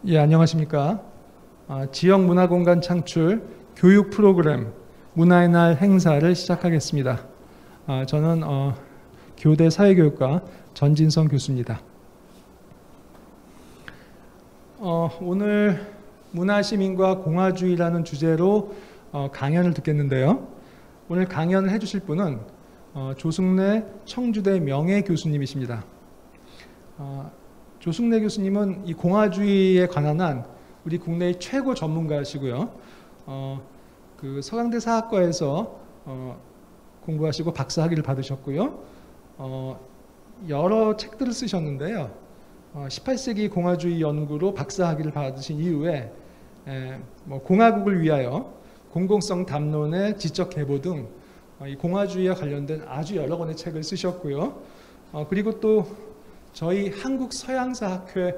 예, 안녕하십니까. 지역 문화공간 창출 교육 프로그램 문화의 날 행사를 시작하겠습니다. 저는 교대 사회교육과 전진성 교수입니다. 오늘 문화시민과 공화주의라는 주제로 강연을 듣겠는데요. 오늘 강연을 해주실 분은 조승래 청주대 명예교수님이십니다. 조승래 교수님은 이 공화주의에 관한 한 우리 국내의 최고 전문가시고요. 그 서강대 사학과에서 공부하시고 박사 학위를 받으셨고요. 여러 책들을 쓰셨는데요. 18세기 공화주의 연구로 박사 학위를 받으신 이후에 공화국을 위하여 공공성 담론의 지적 계보 등 이 공화주의와 관련된 아주 여러 권의 책을 쓰셨고요. 그리고 또 저희 한국서양사학회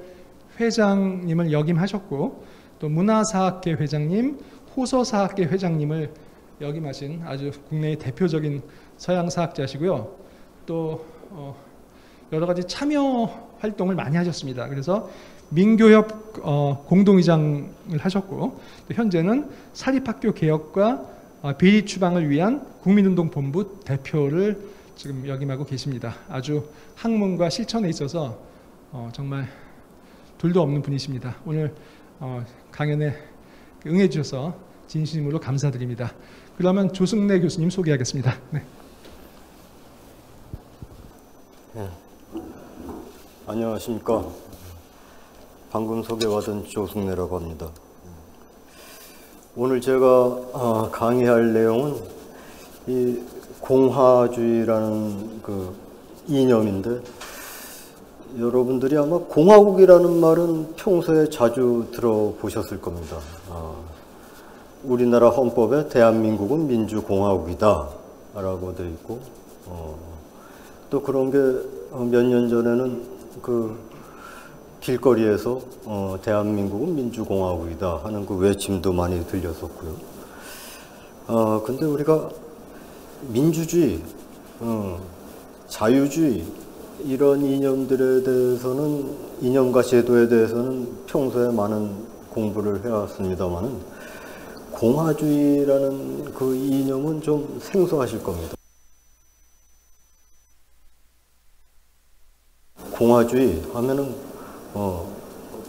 회장님을 역임하셨고, 또 문화사학회 회장님, 호서사학회 회장님을 역임하신 아주 국내의 대표적인 서양사학자시고요. 또 여러 가지 참여 활동을 많이 하셨습니다. 그래서 민교협 공동의장을 하셨고, 또 현재는 사립학교 개혁과 비리 추방을 위한 국민운동본부 대표를 지금 역임하고 계십니다. 아주 학문과 실천에 있어서 정말 둘도 없는 분이십니다. 오늘 강연에 응해 주셔서 진심으로 감사드립니다. 그러면 조승래 교수님 소개하겠습니다. 네. 네. 안녕하십니까. 방금 소개받은 조승래라고 합니다. 오늘 제가 강의할 내용은 이 공화주의라는 그 이념인데, 여러분들이 아마 공화국이라는 말은 평소에 자주 들어보셨을 겁니다. 우리나라 헌법에 대한민국은 민주공화국이다 라고 되어 있고, 또 그런 게 몇 년 전에는 그 길거리에서 대한민국은 민주공화국이다 하는 그 외침도 많이 들렸었고요. 근데 우리가 민주주의, 자유주의 이런 이념들에 대해서는, 이념과 제도에 대해서는 평소에 많은 공부를 해왔습니다만은 공화주의라는 그 이념은 좀 생소하실 겁니다. 공화주의 하면은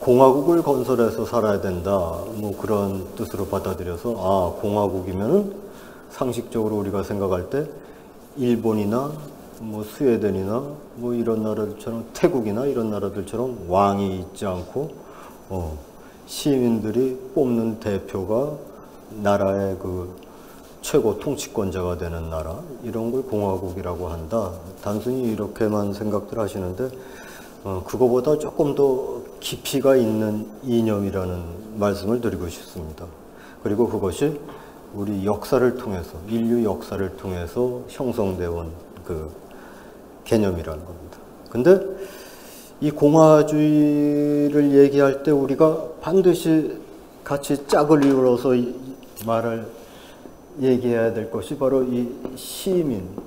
공화국을 건설해서 살아야 된다, 뭐 그런 뜻으로 받아들여서, 공화국이면은 상식적으로 우리가 생각할 때 일본이나 뭐 스웨덴이나 뭐 이런 나라들처럼, 태국이나 이런 나라들처럼 왕이 있지 않고 시민들이 뽑는 대표가 나라의 그 최고 통치권자가 되는 나라, 이런 걸 공화국이라고 한다. 단순히 이렇게만 생각들 하시는데 그거보다 조금 더 깊이가 있는 이념이라는 말씀을 드리고 싶습니다. 그리고 그것이 우리 역사를 통해서, 인류 역사를 통해서 형성되어 온 그 개념이라는 겁니다. 근데 이 공화주의를 얘기할 때 우리가 반드시 같이 짝을 이루어서 말을 얘기해야 될 것이 바로 이 시민이라는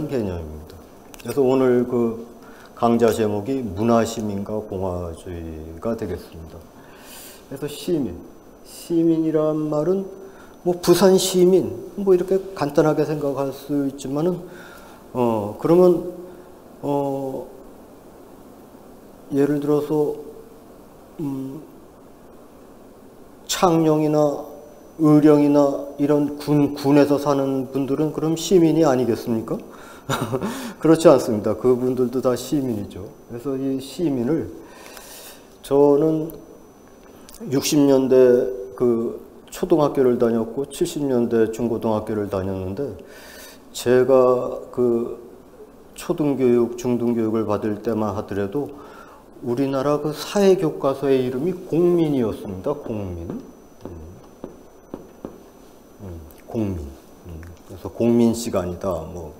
개념입니다. 그래서 오늘 그 강좌 제목이 문화시민과 공화주의가 되겠습니다. 그래서 시민이란 말은 뭐 부산 시민 뭐 이렇게 간단하게 생각할 수 있지만은 그러면 예를 들어서 창녕이나 의령이나 이런 군에서 사는 분들은 그럼 시민이 아니겠습니까? 그렇지 않습니다. 그분들도 다 시민이죠. 그래서 이 시민을 저는 60년대 그 초등학교를 다녔고 70년대 중고등학교를 다녔는데, 제가 그 초등교육, 중등교육을 받을 때만 하더라도 우리나라 그 사회교과서의 이름이 공민이었습니다. 공민. 그래서 공민 시간이다. 뭐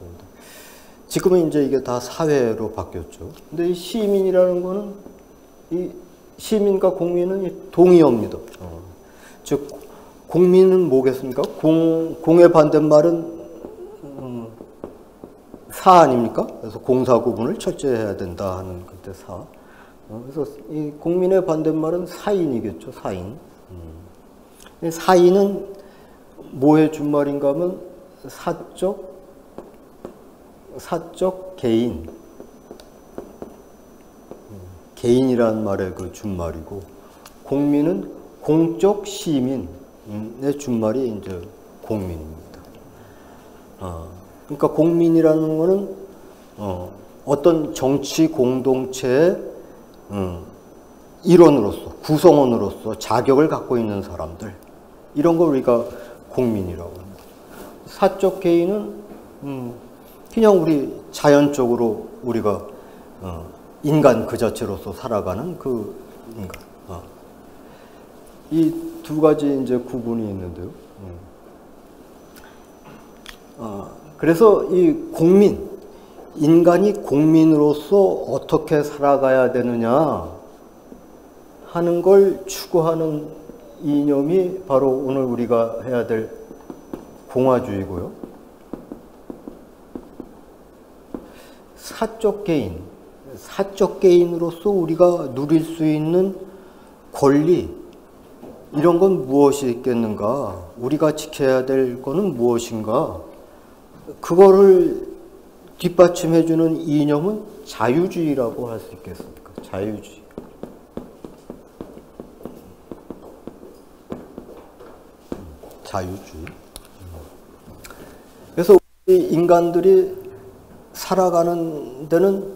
지금은 이제 이게 다 사회로 바뀌었죠. 근데 이 시민이라는 거는, 이 시민과 공민은 이 동의어입니다. 즉 공민은 뭐겠습니까? 공의 반대말은 사 아닙니까? 그래서 공사 구분을 철저히 해야 된다 하는 그때 사. 그래서 이 공민의 반대말은 사인이겠죠, 사인. 사인은 뭐의 준말인가 하면 사적 개인. 개인이라는 말의 그 준말이고, 공민은 공적 시민의 준말이 이제 공민입니다. 그러니까 공민이라는 거는 어떤 정치 공동체의 일원으로서, 구성원으로서 자격을 갖고 있는 사람들, 이런 걸 우리가 공민이라고 합니다. 사적 개인은 그냥 우리 자연적으로 우리가 인간 그 자체로서 살아가는 그 인간. 이 두 가지 이제 구분이 있는데요. 그래서 이 공민, 인간이 공민으로서 어떻게 살아가야 되느냐 하는 걸 추구하는 이념이 바로 오늘 우리가 해야 될 공화주의고요. 사적 개인으로서 우리가 누릴 수 있는 권리, 이런 건 무엇이 있겠는가? 우리가 지켜야 될 거는 무엇인가? 그거를 뒷받침해주는 이념은 자유주의라고 할 수 있겠습니까? 자유주의. 자유주의. 그래서 우리 인간들이 살아가는 데는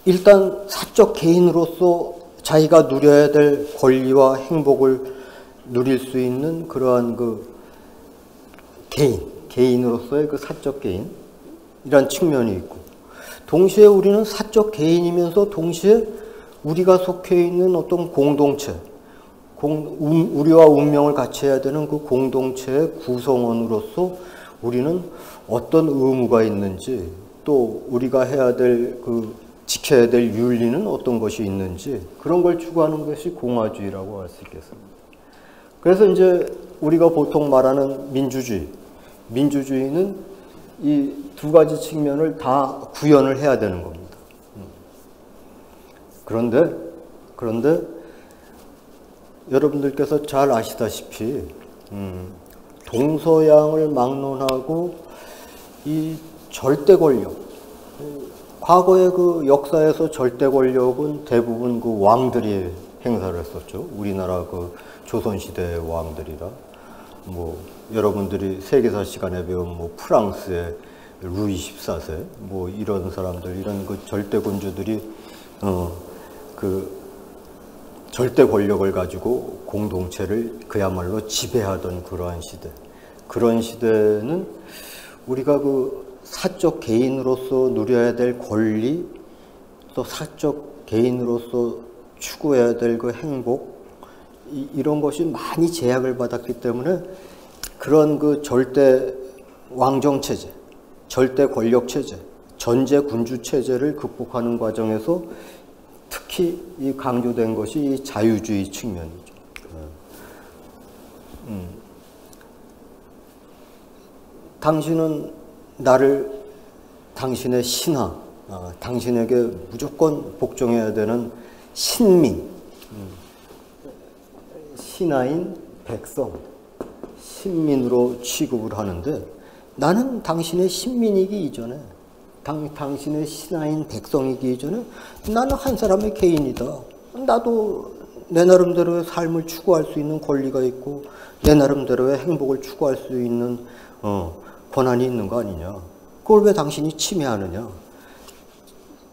일단 사적 개인으로서 자기가 누려야 될 권리와 행복을 누릴 수 있는 그러한 그 개인으로서의 그 사적 개인이란 측면이 있고, 동시에 우리는 사적 개인이면서 동시에 우리가 속해 있는 어떤 공동체, 우리와 운명을 같이 해야 되는 그 공동체의 구성원으로서 우리는 어떤 의무가 있는지, 또 우리가 해야 될 지켜야 될 윤리는 어떤 것이 있는지, 그런 걸 추구하는 것이 공화주의라고 할 수 있겠습니다. 그래서 이제 우리가 보통 말하는 민주주의는 이 두 가지 측면을 다 구현을 해야 되는 겁니다. 그런데 여러분들께서 잘 아시다시피 동서양을 막론하고 이 절대 권력, 과거의 그 역사에서 절대 권력은 대부분 그 왕들이 행사를 했었죠. 우리나라 그 조선시대의 왕들이라. 뭐, 여러분들이 세계사 시간에 배운 뭐 프랑스의 루이 14세, 뭐 이런 사람들, 이런 그 절대 군주들이, 그 절대 권력을 가지고 공동체를 그야말로 지배하던 그러한 시대. 그런 시대는 우리가 그 사적 개인으로서 누려야 될 권리, 또 사적 개인으로서 추구해야 될 그 행복, 이런 것이 많이 제약을 받았기 때문에 그런 그 절대 왕정 체제, 절대 권력 체제, 전제 군주 체제를 극복하는 과정에서 특히 이 강조된 것이 이 자유주의 측면이죠. 당신은 나를 당신의 신하, 당신에게 무조건 복종해야 되는 신민, 신하인 백성, 신민으로 취급을 하는데, 나는 당신의 신민이기 이전에, 당신의 신하인 백성이기 이전에 나는 한 사람의 개인이다. 나도 내 나름대로의 삶을 추구할 수 있는 권리가 있고 내 나름대로의 행복을 추구할 수 있는 권한이 있는 거 아니냐. 그걸 왜 당신이 침해하느냐.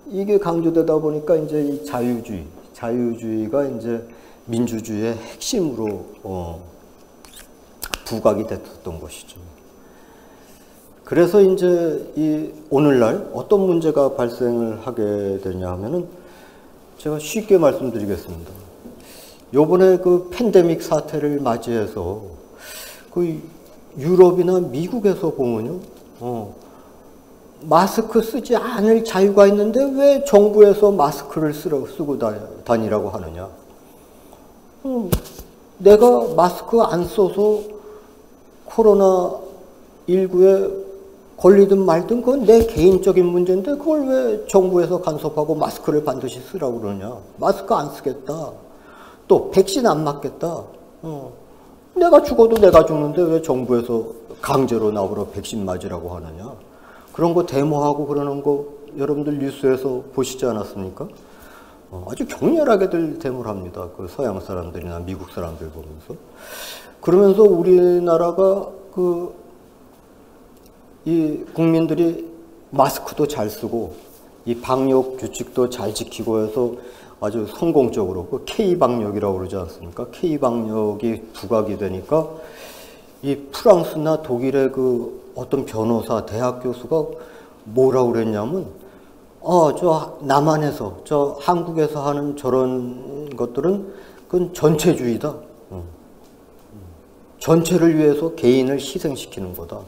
이게 강조되다 보니까 이제 이 자유주의가 이제 민주주의의 핵심으로 부각이 됐던 것이죠. 그래서 이제 이 오늘날 어떤 문제가 발생을 하게 되냐 하면은 제가 쉽게 말씀드리겠습니다. 요번에 그 팬데믹 사태를 맞이해서 그 유럽이나 미국에서 보면요, 마스크 쓰지 않을 자유가 있는데 왜 정부에서 마스크를 쓰고 다니라고 하느냐. 내가 마스크 안 써서 코로나19에 권리든 말든 그건 내 개인적인 문제인데 그걸 왜 정부에서 간섭하고 마스크를 반드시 쓰라고 그러냐. 마스크 안 쓰겠다. 또 백신 안 맞겠다. 내가 죽어도 내가 죽는데 왜 정부에서 강제로 나보러 백신 맞으라고 하느냐. 그런 거 데모하고 그러는 거 여러분들 뉴스에서 보시지 않았습니까? 아주 격렬하게들 데모를 합니다. 그 서양 사람들이나 미국 사람들 보면서. 그러면서 우리나라가 이 국민들이 마스크도 잘 쓰고 이 방역 규칙도 잘 지키고 해서 아주 성공적으로 그 K방역이라고 그러지 않습니까? K방역이 부각이 되니까 이 프랑스나 독일의 그 어떤 변호사, 대학 교수가 뭐라고 그랬냐면 저 남한에서, 저 한국에서 하는 저런 것들은 그건 전체주의다. 전체를 위해서 개인을 희생시키는 거다.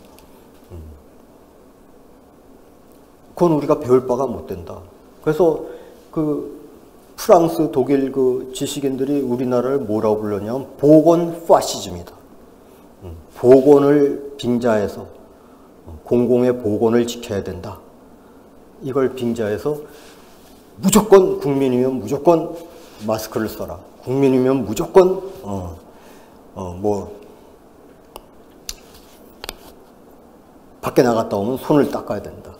그건 우리가 배울 바가 못 된다. 그래서 그 프랑스, 독일 그 지식인들이 우리나라를 뭐라고 불렀냐면 보건 파시즘이다. 보건을 빙자해서 공공의 보건을 지켜야 된다. 이걸 빙자해서 무조건 국민이면 무조건 마스크를 써라. 국민이면 무조건 밖에 나갔다 오면 손을 닦아야 된다.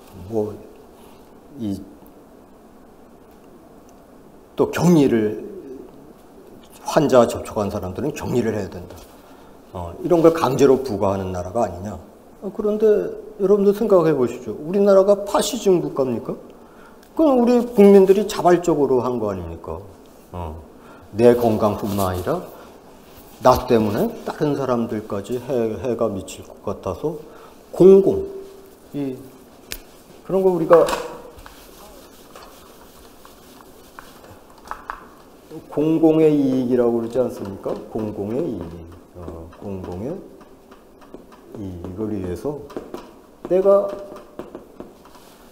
또 격리를 환자 접촉한 사람들은 격리를 해야 된다. 이런 걸 강제로 부과하는 나라가 아니냐. 그런데 여러분들 생각해 보시죠. 우리나라가 파시즘 국가입니까? 그건 우리 국민들이 자발적으로 한 거 아닙니까? 내 건강뿐만 아니라 나 때문에 다른 사람들까지 해가 미칠 것 같아서 그런 거 우리가 공공의 이익이라고 그러지 않습니까? 공공의 이익. 공공의 이익을 위해서 내가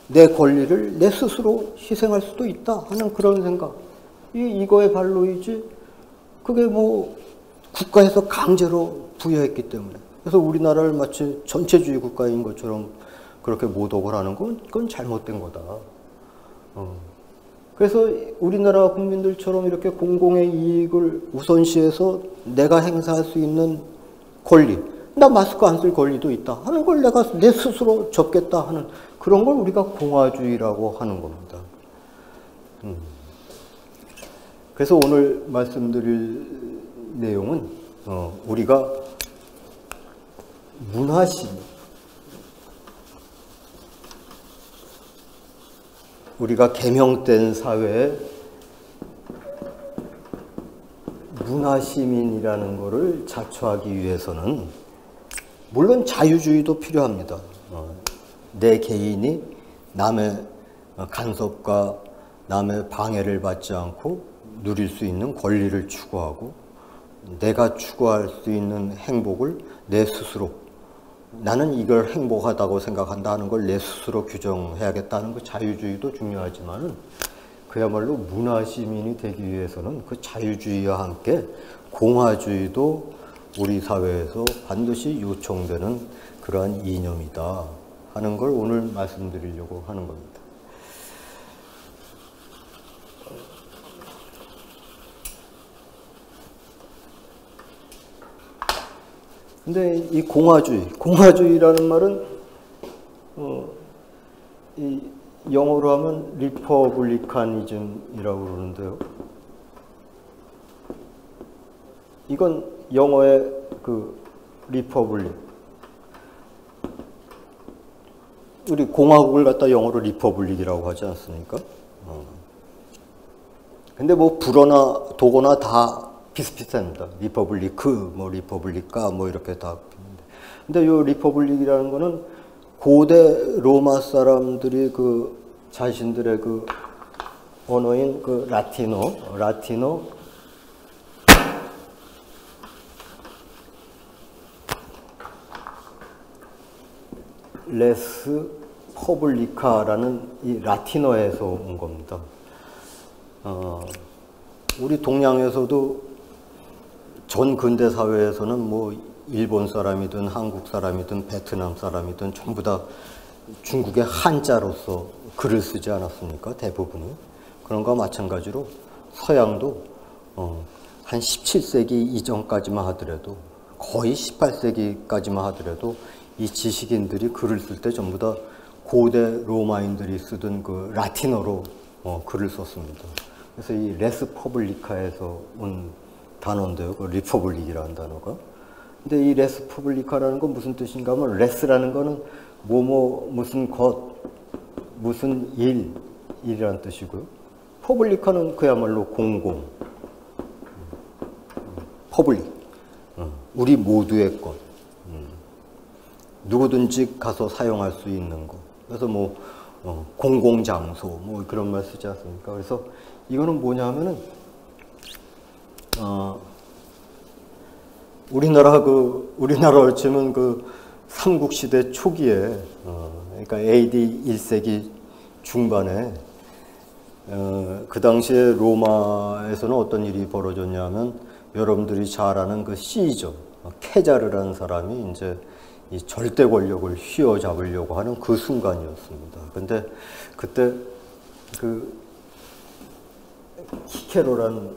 내 권리를 내 스스로 희생할 수도 있다 하는 그런 생각. 이거의 발로이지 그게 국가에서 강제로 부여했기 때문에. 그래서 우리나라를 마치 전체주의 국가인 것처럼 그렇게 모독을 하는 건 그건 잘못된 거다. 그래서 우리나라 국민들처럼 이렇게 공공의 이익을 우선시해서 내가 행사할 수 있는 권리, 나 마스크 안 쓸 권리도 있다 하는 걸 내가 내 스스로 접겠다 하는 그런 걸 우리가 공화주의라고 하는 겁니다. 그래서 오늘 말씀드릴 내용은 우리가 문화심, 우리가 개명된 사회에 문화시민이라는 것을 자초하기 위해서는 물론 자유주의도 필요합니다. 내 개인이 남의 간섭과 남의 방해를 받지 않고 누릴 수 있는 권리를 추구하고 내가 추구할 수 있는 행복을 내 스스로 나는 이걸 행복하다고 생각한다 하는 걸 내 스스로 규정해야겠다는 그 자유주의도 중요하지만은 그야말로 문화시민이 되기 위해서는 그 자유주의와 함께 공화주의도 우리 사회에서 반드시 요청되는 그러한 이념이다 하는 걸 오늘 말씀드리려고 하는 겁니다. 근데 이 공화주의라는 말은 이 영어로 하면 리퍼블리카니즘이라고 그러는데요. 이건 영어의 그 리퍼블릭. 우리 공화국을 갖다 영어로 리퍼블릭이라고 하지 않습니까? 근데 불어나 독어나 다 비슷비슷합니다. 리퍼블리크, 리퍼블리카, 이렇게 다. 근데 이 리퍼블릭이라는 거는 고대 로마 사람들이 그 자신들의 그 언어인 그 라틴어, 레스 퍼블리카라는 이 라틴어에서 온 겁니다. 우리 동양에서도 전 근대 사회에서는 일본 사람이든 한국 사람이든 베트남 사람이든 전부 다 중국의 한자로서 글을 쓰지 않았습니까? 대부분이. 그런 거와 마찬가지로 서양도 한 17세기 이전까지만 하더라도, 거의 18세기까지만 하더라도 이 지식인들이 글을 쓸 때 전부 다 고대 로마인들이 쓰던 그 라틴어로 글을 썼습니다. 그래서 이 레스 퍼블리카에서 온 단어인데요. 그 리퍼블릭이라는 단어가. 근데 이 레스 퍼블리카라는 건 무슨 뜻인가 하면, 레스라는 거는 뭐뭐 무슨 것, 무슨 일이라는 뜻이고요. 퍼블리카는 그야말로 공공, 퍼블릭, 우리 모두의 것, 누구든지 가서 사용할 수 있는 것. 그래서 뭐 공공장소 뭐 그런 말 쓰지 않습니까? 그래서 이거는 뭐냐면은 우리나라로 치면 그 삼국시대 초기에, 그러니까 AD 1세기 중반에, 그 당시에 로마에서는 어떤 일이 벌어졌냐면, 여러분들이 잘 아는 그 시저, 케자르라는 사람이 이제 이 절대 권력을 휘어잡으려고 하는 그 순간이었습니다. 근데 그때 그 히케로라는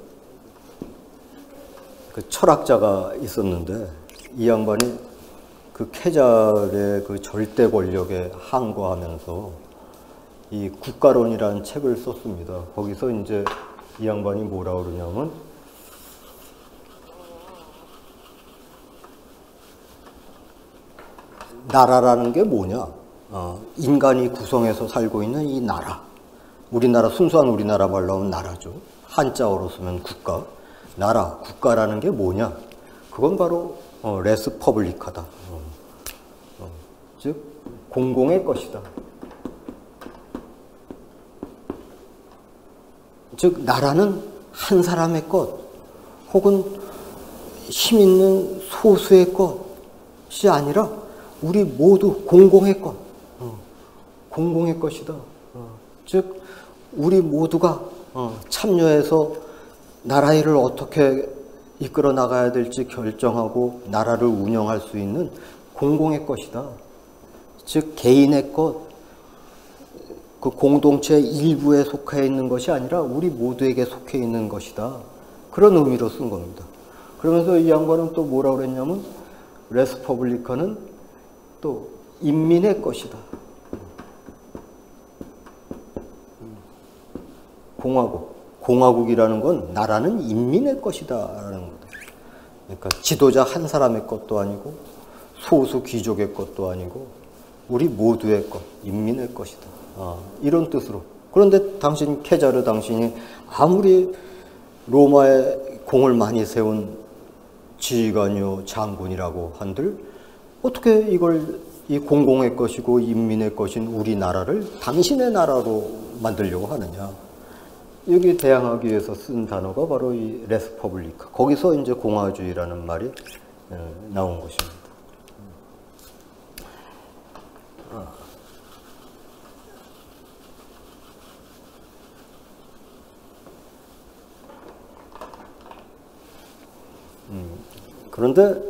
그 철학자가 있었는데, 이 양반이 그 케자르의 그 절대 권력에 항거하면서 이 국가론이라는 책을 썼습니다. 거기서 이제 이 양반이 뭐라 그러냐면, 나라라는 게 뭐냐? 인간이 구성해서 살고 있는 이 나라. 우리나라, 순수한 우리나라 말로 하면 나라죠. 한자어로 쓰면 국가. 나라, 국가라는 게 뭐냐? 그건 바로 레스 퍼블리카다. 즉 공공의 것이다. 즉 나라는 한 사람의 것, 혹은 힘 있는 소수의 것이 아니라 우리 모두 공공의 것, 공공의 것이다. 즉 우리 모두가 참여해서 나라 일을 어떻게 이끌어 나가야 될지 결정하고 나라를 운영할 수 있는 공공의 것이다. 즉 개인의 것, 그 공동체 일부에 속해 있는 것이 아니라 우리 모두에게 속해 있는 것이다. 그런 의미로 쓴 겁니다. 그러면서 이 양반은 또 뭐라고 그랬냐면, 레스 퍼블리카는 또 인민의 것이다. 공화국이라는 건 나라는 인민의 것이다라는 겁니다. 그러니까 지도자 한 사람의 것도 아니고 소수 귀족의 것도 아니고 우리 모두의 것, 인민의 것이다. 이런 뜻으로. 그런데 당신 케자르 당신이 아무리 로마에 공을 많이 세운 지휘관이요 장군이라고 한들 어떻게 이걸 이 공공의 것이고 인민의 것인 우리나라를 당신의 나라로 만들려고 하느냐. 여기 대항하기 위해서 쓴 단어가 바로 이 레스 퍼블리카. 거기서 이제 공화주의라는 말이 나온 것입니다. 그런데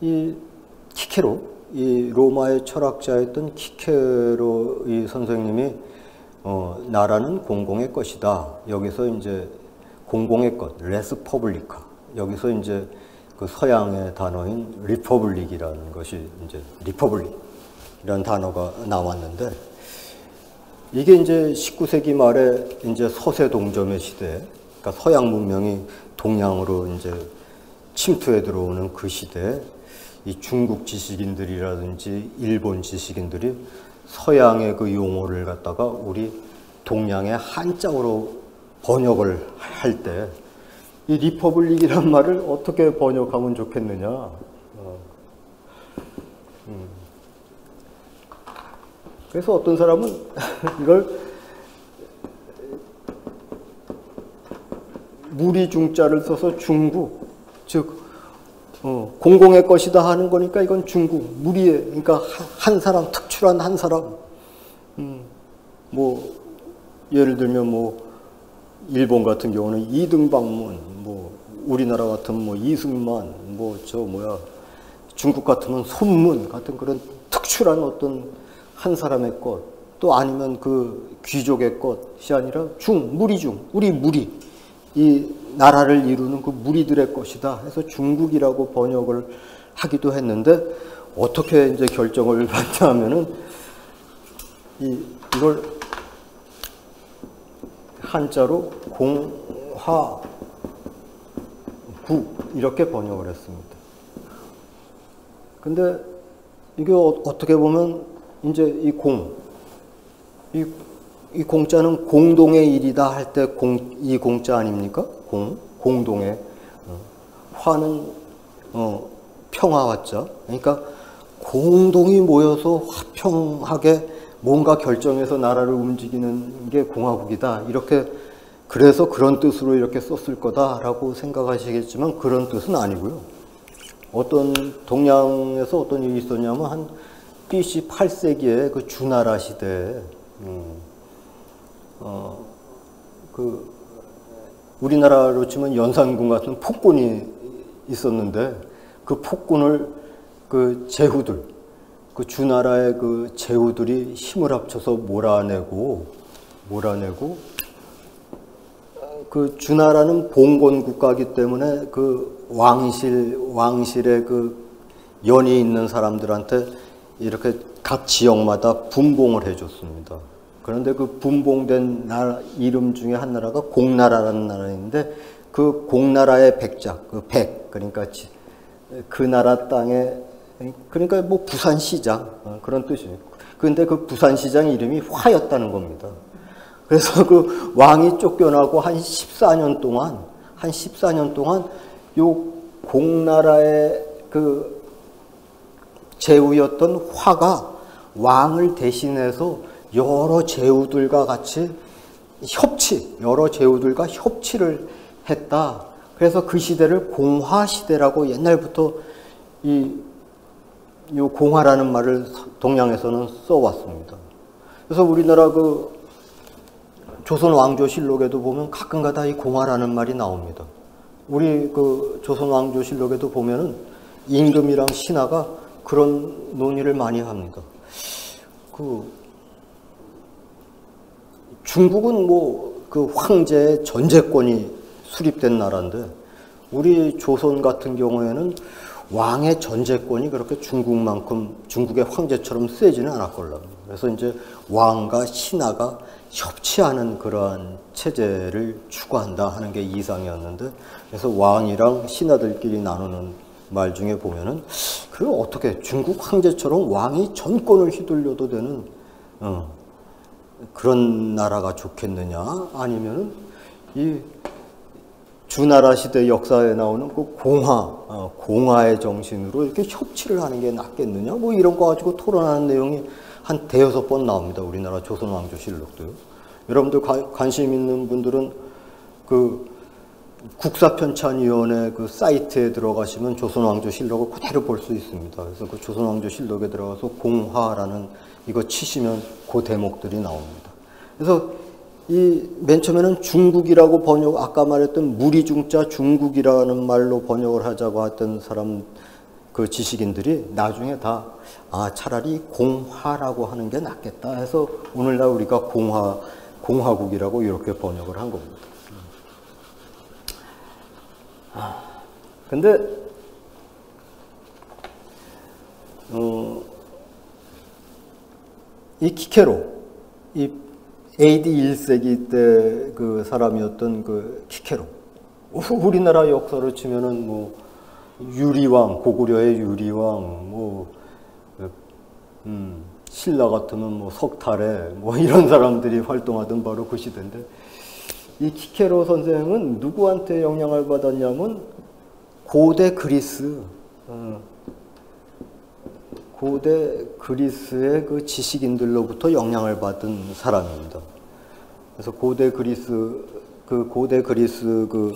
이 키케로, 이 로마의 철학자였던 키케로 이 선생님이 나라는 공공의 것이다. 여기서 이제 공공의 것, 레스 퍼블리카. 여기서 이제 그 서양의 단어인 리퍼블릭이라는 것이 이제 리퍼블릭이라는 단어가 나왔는데, 이게 이제 19세기 말에 이제 서세 동점의 시대, 그러니까 서양 문명이 동양으로 이제 침투해 들어오는 그 시대에 이 중국 지식인들이라든지 일본 지식인들이 서양의 그 용어를 갖다가 우리 동양의 한자어로 번역을 할 때 이 리퍼블릭이란 말을 어떻게 번역하면 좋겠느냐. 그래서 어떤 사람은 이걸 무리중자를 써서 중국, 즉 공공의 것이다 하는 거니까 이건 중국, 무리의, 그러니까 한 사람, 특출한 한 사람. 뭐 예를 들면 뭐 일본 같은 경우는 이등방문, 뭐 우리나라 같으면 뭐 이승만, 뭐 저 뭐야 중국 같으면 손문 같은 그런 특출한 어떤 한 사람의 것, 또 아니면 그 귀족의 것이 아니라 우리 무리, 이 나라를 이루는 그 무리들의 것이다 해서 중국이라고 번역을 하기도 했는데, 어떻게 이제 결정을 받냐면은 이걸 한자로 공화국 이렇게 번역을 했습니다. 근데 이게 어떻게 보면 이제 이 공자는 공동의 일이다 할 때 이 공자 아닙니까? 공동의 화는 평화화자. 그러니까 공동이 모여서 화평하게 뭔가 결정해서 나라를 움직이는 게 공화국이다. 이렇게 그래서 그런 뜻으로 이렇게 썼을 거다라고 생각하시겠지만 그런 뜻은 아니고요. 어떤 동양에서 어떤 일이 있었냐면 한 BC 8세기에 그 주나라 시대에 그 우리나라로 치면 연산군 같은 폭군이 있었는데 그 폭군을 그 제후들, 그 주나라의 그 제후들이 힘을 합쳐서 몰아내고 그 주나라는 봉건 국가이기 때문에 그 왕실의 그 연이 있는 사람들한테 이렇게 각 지역마다 분봉을 해줬습니다. 그런데 그 분봉된 나라 이름 중에 한 나라가 공나라라는 나라인데 그 공나라의 백작, 그 백, 그러니까 그 나라 땅에, 그러니까 뭐 부산시장 그런 뜻이에요. 그런데 그 부산시장 이름이 화였다는 겁니다. 그래서 그 왕이 쫓겨나고 한 14년 동안 요 공나라의 그 제후였던 화가 왕을 대신해서 여러 제후들과 같이 여러 제후들과 협치를 했다. 그래서 그 시대를 공화시대라고 옛날부터 이 공화라는 말을 동양에서는 써왔습니다. 그래서 우리나라 그 조선 왕조실록에도 보면 가끔가다 이 공화라는 말이 나옵니다. 우리 그 조선 왕조실록에도 보면은 임금이랑 신하가 그런 논의를 많이 합니다. 그 중국은 뭐 그 황제의 전제권이 수립된 나라인데 우리 조선 같은 경우에는 왕의 전제권이 그렇게 중국의 황제처럼 세지는 않았걸라. 그래서 이제 왕과 신하가 협치하는 그러한 체제를 추구한다 하는 게 이상이었는데, 그래서 왕이랑 신하들끼리 나누는 말 중에 보면은 그 어떻게 중국 황제처럼 왕이 전권을 휘둘려도 되는 그런 나라가 좋겠느냐, 아니면은 이 주나라 시대 역사에 나오는 그 공화의 정신으로 이렇게 협치를 하는 게 낫겠느냐, 뭐 이런 거 가지고 토론하는 내용이 한 대여섯 번 나옵니다. 우리나라 조선 왕조실록도요. 여러분들 관심 있는 분들은 그 국사편찬위원회 그 사이트에 들어가시면 조선 왕조실록을 그대로 볼 수 있습니다. 그래서 그 조선 왕조실록에 들어가서 공화라는 이거 치시면 그 대목들이 나옵니다. 그래서 이 맨 처음에는 중국이라고 아까 말했던 무리중자 중국이라는 말로 번역을 하자고 했던 사람, 그 지식인들이 나중에 다 차라리 공화라고 하는 게 낫겠다 해서 오늘날 우리가 공화국이라고 이렇게 번역을 한 겁니다. 근데 이 키케로, 이 AD 1세기 때 그 사람이었던 그 키케로, 우리나라 역사로 치면은 뭐 유리왕, 고구려의 유리왕, 신라 같으면 뭐 석탈해, 뭐 이런 사람들이 활동하던 바로 그 시대인데, 이 키케로 선생은 누구한테 영향을 받았냐면 고대 그리스의 그 지식인들로부터 영향을 받은 사람입니다. 그래서 고대 그리스 그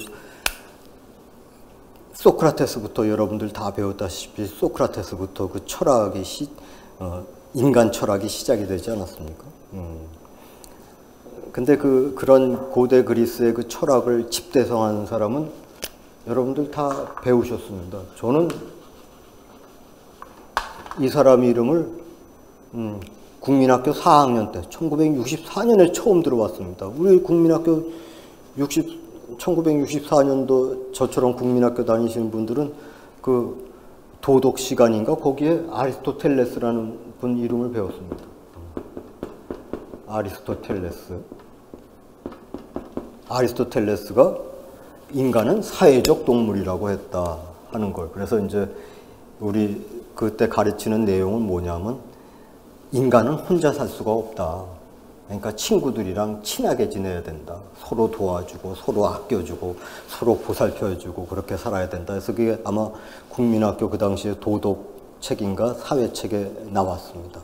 소크라테스부터 여러분들 다 배웠다시피 소크라테스부터 그 철학이 인간 철학이 시작이 되지 않았습니까? 근데 그런 고대 그리스의 그 철학을 집대성한 사람은 여러분들 다 배우셨습니다. 저는 이 사람 이름을 국민학교 4학년 때 1964년에 처음 들어왔습니다. 우리 국민학교 1964년도 저처럼 국민학교 다니시는 분들은 그 도덕 시간인가 거기에 아리스토텔레스라는 분 이름을 배웠습니다. 아리스토텔레스가 인간은 사회적 동물이라고 했다 하는 걸. 그래서 이제 우리 그때 가르치는 내용은 뭐냐면 인간은 혼자 살 수가 없다. 그러니까 친구들이랑 친하게 지내야 된다. 서로 도와주고 서로 아껴주고 서로 보살펴주고 그렇게 살아야 된다. 그래서 그게 아마 국민학교 그 당시에 도덕책인가 사회책에 나왔습니다.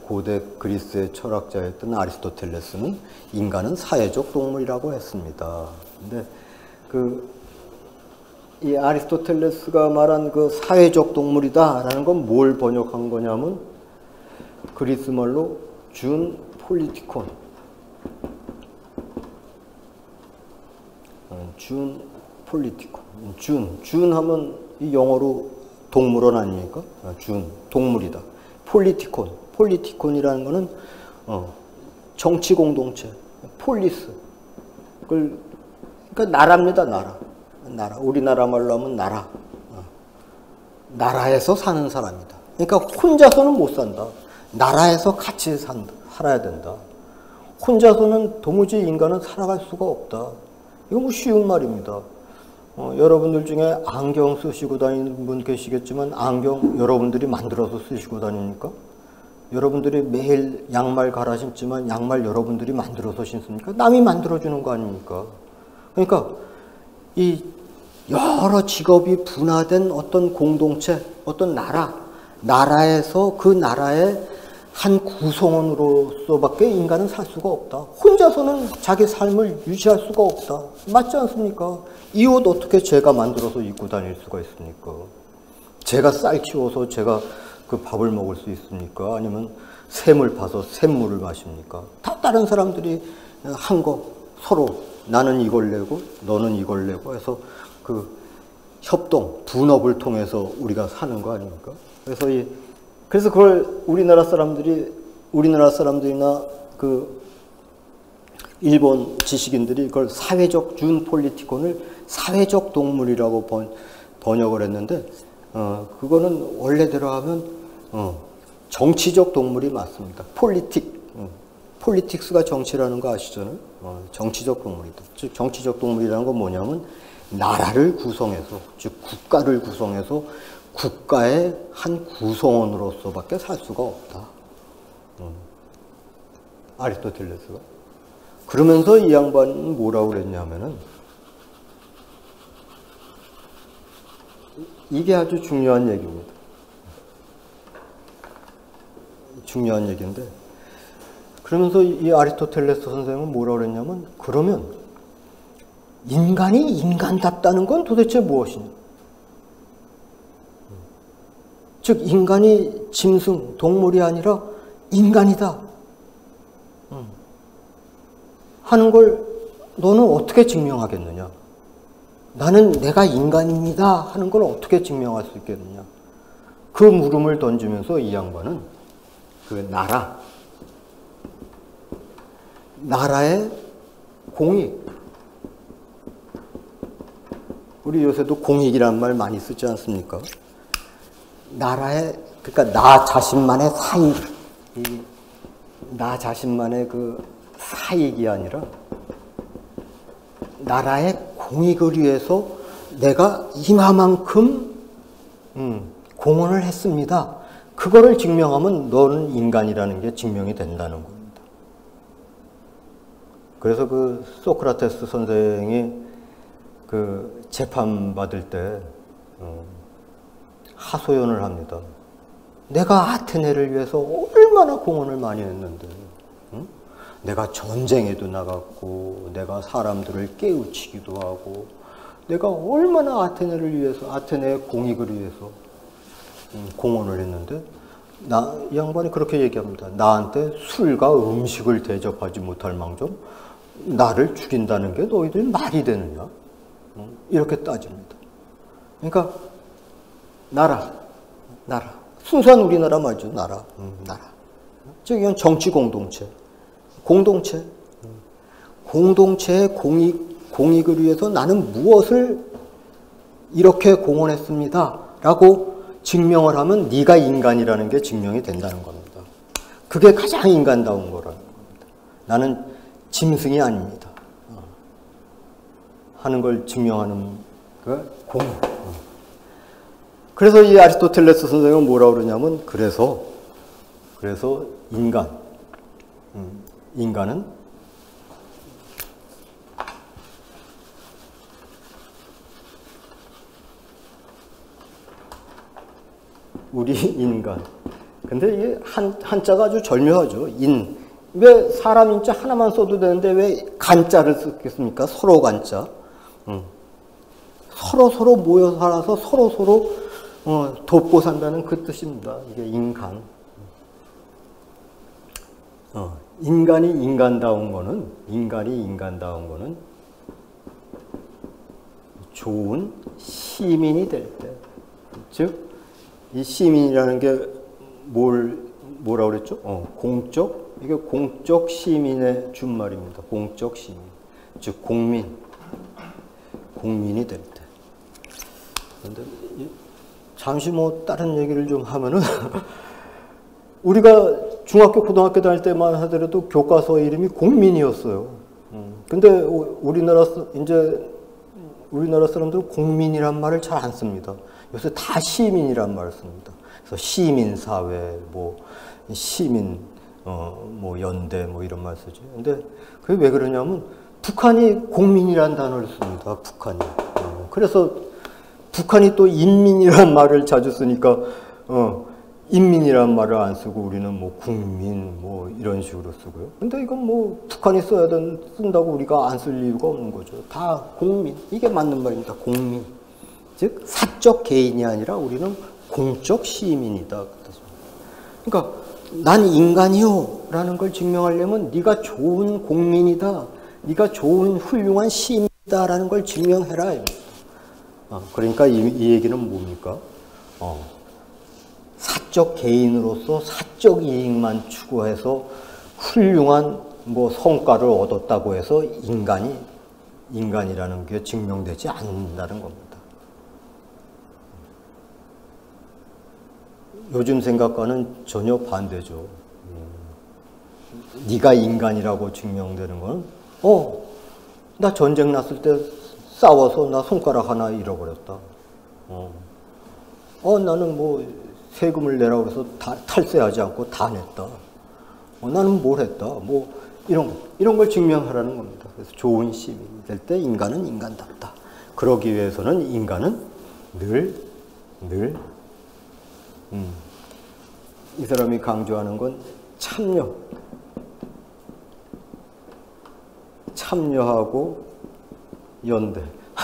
고대 그리스의 철학자였던 아리스토텔레스는 인간은 사회적 동물이라고 했습니다. 근데 이 아리스토텔레스가 말한 그 사회적 동물이다라는 건 뭘 번역한 거냐면 그리스 말로 준 폴리티콘. 준 하면 이 영어로 동물원 아닙니까? 동물이다. 폴리티콘이라는 거는 정치 공동체, 폴리스. 그러니까 나라입니다, 나라. 우리나라 말로 하면 나라. 나라에서 사는 사람이다. 그러니까 혼자서는 못 산다. 나라에서 같이 살아야 된다. 혼자서는 도무지 인간은 살아갈 수가 없다. 이거 뭐 쉬운 말입니다. 여러분들 중에 안경 쓰시고 다니는 분 계시겠지만 안경 여러분들이 만들어서 쓰시고 다닙니까? 여러분들이 매일 양말 갈아 신지만 양말 여러분들이 만들어서 신습니까? 남이 만들어주는 거 아닙니까? 그러니까 이 여러 직업이 분화된 어떤 공동체, 어떤 나라에서 그 나라의 한 구성원으로서밖에 인간은 살 수가 없다. 혼자서는 자기 삶을 유지할 수가 없다. 맞지 않습니까? 이 옷 어떻게 제가 만들어서 입고 다닐 수가 있습니까? 제가 쌀 키워서 제가 그 밥을 먹을 수 있습니까? 아니면 샘을 파서 샘물을 마십니까? 다 다른 사람들이 한 거 서로 나는 이걸 내고 너는 이걸 내고 해서 그 협동, 분업을 통해서 우리가 사는 거 아닙니까? 그래서 그걸 우리나라 사람들이나 그 일본 지식인들이 그걸 사회적 준 폴리티콘을 사회적 동물이라고 번역을 했는데 그거는 원래대로 하면 정치적 동물이 맞습니다. 폴리틱스가 정치라는 거 아시잖아요. 정치적 동물이다. 즉 정치적 동물이라는 건 뭐냐면 나라를 구성해서 즉 국가를 구성해서 국가의 한 구성원으로서밖에 살 수가 없다. 아리스토텔레스가. 그러면서 이 양반은 뭐라고 그랬냐면은 이게 아주 중요한 얘기입니다. 중요한 얘기인데 그러면서 이 아리스토텔레스 선생은 뭐라고 그랬냐면 그러면 인간이 인간답다는 건 도대체 무엇이냐? 즉 인간이 짐승, 동물이 아니라 인간이다 하는 걸 너는 어떻게 증명하겠느냐? 나는 내가 인간입니다 하는 걸 어떻게 증명할 수 있겠느냐? 그 물음을 던지면서 이 양반은 그 나라의 공익, 우리 요새도 공익이라는 말 많이 쓰지 않습니까? 그러니까 나 자신만의 사익, 나 자신만의 그 사익이 아니라 나라의 공익을 위해서 내가 이만큼 공헌을 했습니다. 그거를 증명하면 너는 인간이라는 게 증명이 된다는 겁니다. 그래서 그 소크라테스 선생이 그 재판 받을 때 하소연을 합니다. 내가 아테네를 위해서 얼마나 공헌을 많이 했는데, 응? 내가 전쟁에도 나갔고, 내가 사람들을 깨우치기도 하고, 내가 얼마나 아테네를 위해서, 아테네의 공익을 위해서 공헌을 했는데, 이 양반이 그렇게 얘기합니다. 나한테 술과 음식을 대접하지 못할 망정 나를 죽인다는 게 너희들이 말이 되느냐? 이렇게 따집니다. 그러니까 나라, 순수한 우리나라 말이죠. 나라. 나라. 즉 이건 정치 공동체. 공동체. 공동체의 공익을 위해서 나는 무엇을 이렇게 공헌했습니다. 라고 증명을 하면 네가 인간이라는 게 증명이 된다는 겁니다. 그게 가장 인간다운 거라는 겁니다. 나는 짐승이 아닙니다. 하는 걸 증명하는 그 공헌. 그래서 이 아리스토텔레스 선생은 뭐라고 그러냐면 그래서 인간은 우리 인간. 근데 이게 한자가 아주 절묘하죠. 왜 사람 인자 하나만 써도 되는데 왜 간자를 쓰겠습니까? 서로 간자. 서로 모여 살아서 서로 돕고 산다는 그 뜻입니다. 이게 인간. 인간이 인간다운 거는 좋은 시민이 될 때. 즉, 이 시민이라는 게 뭐라고 그랬죠? 이게 공적 시민의 준말입니다. 공적 시민. 즉, 공민이 될 때. 그런데 잠시 다른 얘기를 좀 하면은, 우리가 중학교, 고등학교 다닐 때만 하더라도 교과서 이름이 공민이었어요. 근데 우리나라 사람들은 공민이란 말을 잘 안 씁니다. 요새 다 시민이란 말을 씁니다. 그래서 시민사회, 시민, 연대, 이런 말 쓰죠. 근데 그게 왜 그러냐면, 북한이 공민이란 단어를 씁니다. 북한이. 그래서 북한이 또 인민이란 말을 자주 쓰니까, 인민이란 말을 안 쓰고 우리는 국민, 이런 식으로 쓰고요. 근데 이건 북한이 쓴다고 우리가 안 쓸 이유가 없는 거죠. 다 공민. 이게 맞는 말입니다. 공민. 즉, 사적 개인이 아니라 우리는 공적 시민이다. 그러니까, 난 인간이요. 라는 걸 증명하려면 네가 좋은 공민이다. 네가 좋은 훌륭한 시민이다. 라는 걸 증명해라. 그러니까 이 얘기는 뭡니까? 사적 개인으로서 사적 이익만 추구해서 훌륭한 성과를 얻었다고 해서 인간이라는 게 증명되지 않는다는 겁니다. 요즘 생각과는 전혀 반대죠. 네가 인간이라고 증명되는 건 나 전쟁 났을 때 싸워서 나 손가락 하나 잃어버렸다. 나는 세금을 내라고 해서 탈세하지 않고 다 냈다. 나는 뭘 했다. 이런 걸 증명하라는 겁니다. 그래서 좋은 시민이 될 때 인간은 인간답다. 그러기 위해서는 인간은 늘 이 사람이 강조하는 건 참여하고 연대.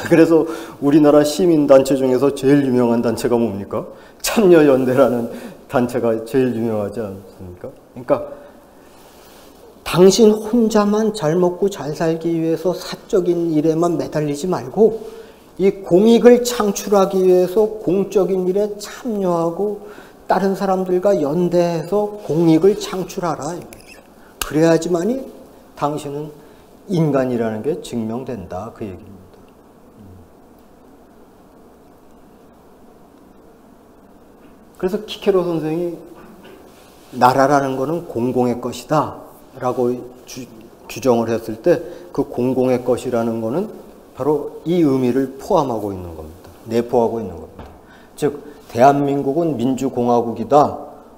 그래서 우리나라 시민단체 중에서 제일 유명한 단체가 뭡니까? 참여연대라는 단체가 제일 유명하지 않습니까? 그러니까 당신 혼자만 잘 먹고 잘 살기 위해서 사적인 일에만 매달리지 말고 이 공익을 창출하기 위해서 공적인 일에 참여하고 다른 사람들과 연대해서 공익을 창출하라. 그래야지만이 당신은 인간이라는 게 증명된다. 그 얘기입니다. 그래서 키케로 선생이 나라라는 거는 공공의 것이다 라고 규정을 했을 때 그 공공의 것이라는 거는 바로 이 의미를 포함하고 있는 겁니다. 내포하고 있는 겁니다. 즉 대한민국은 민주공화국이다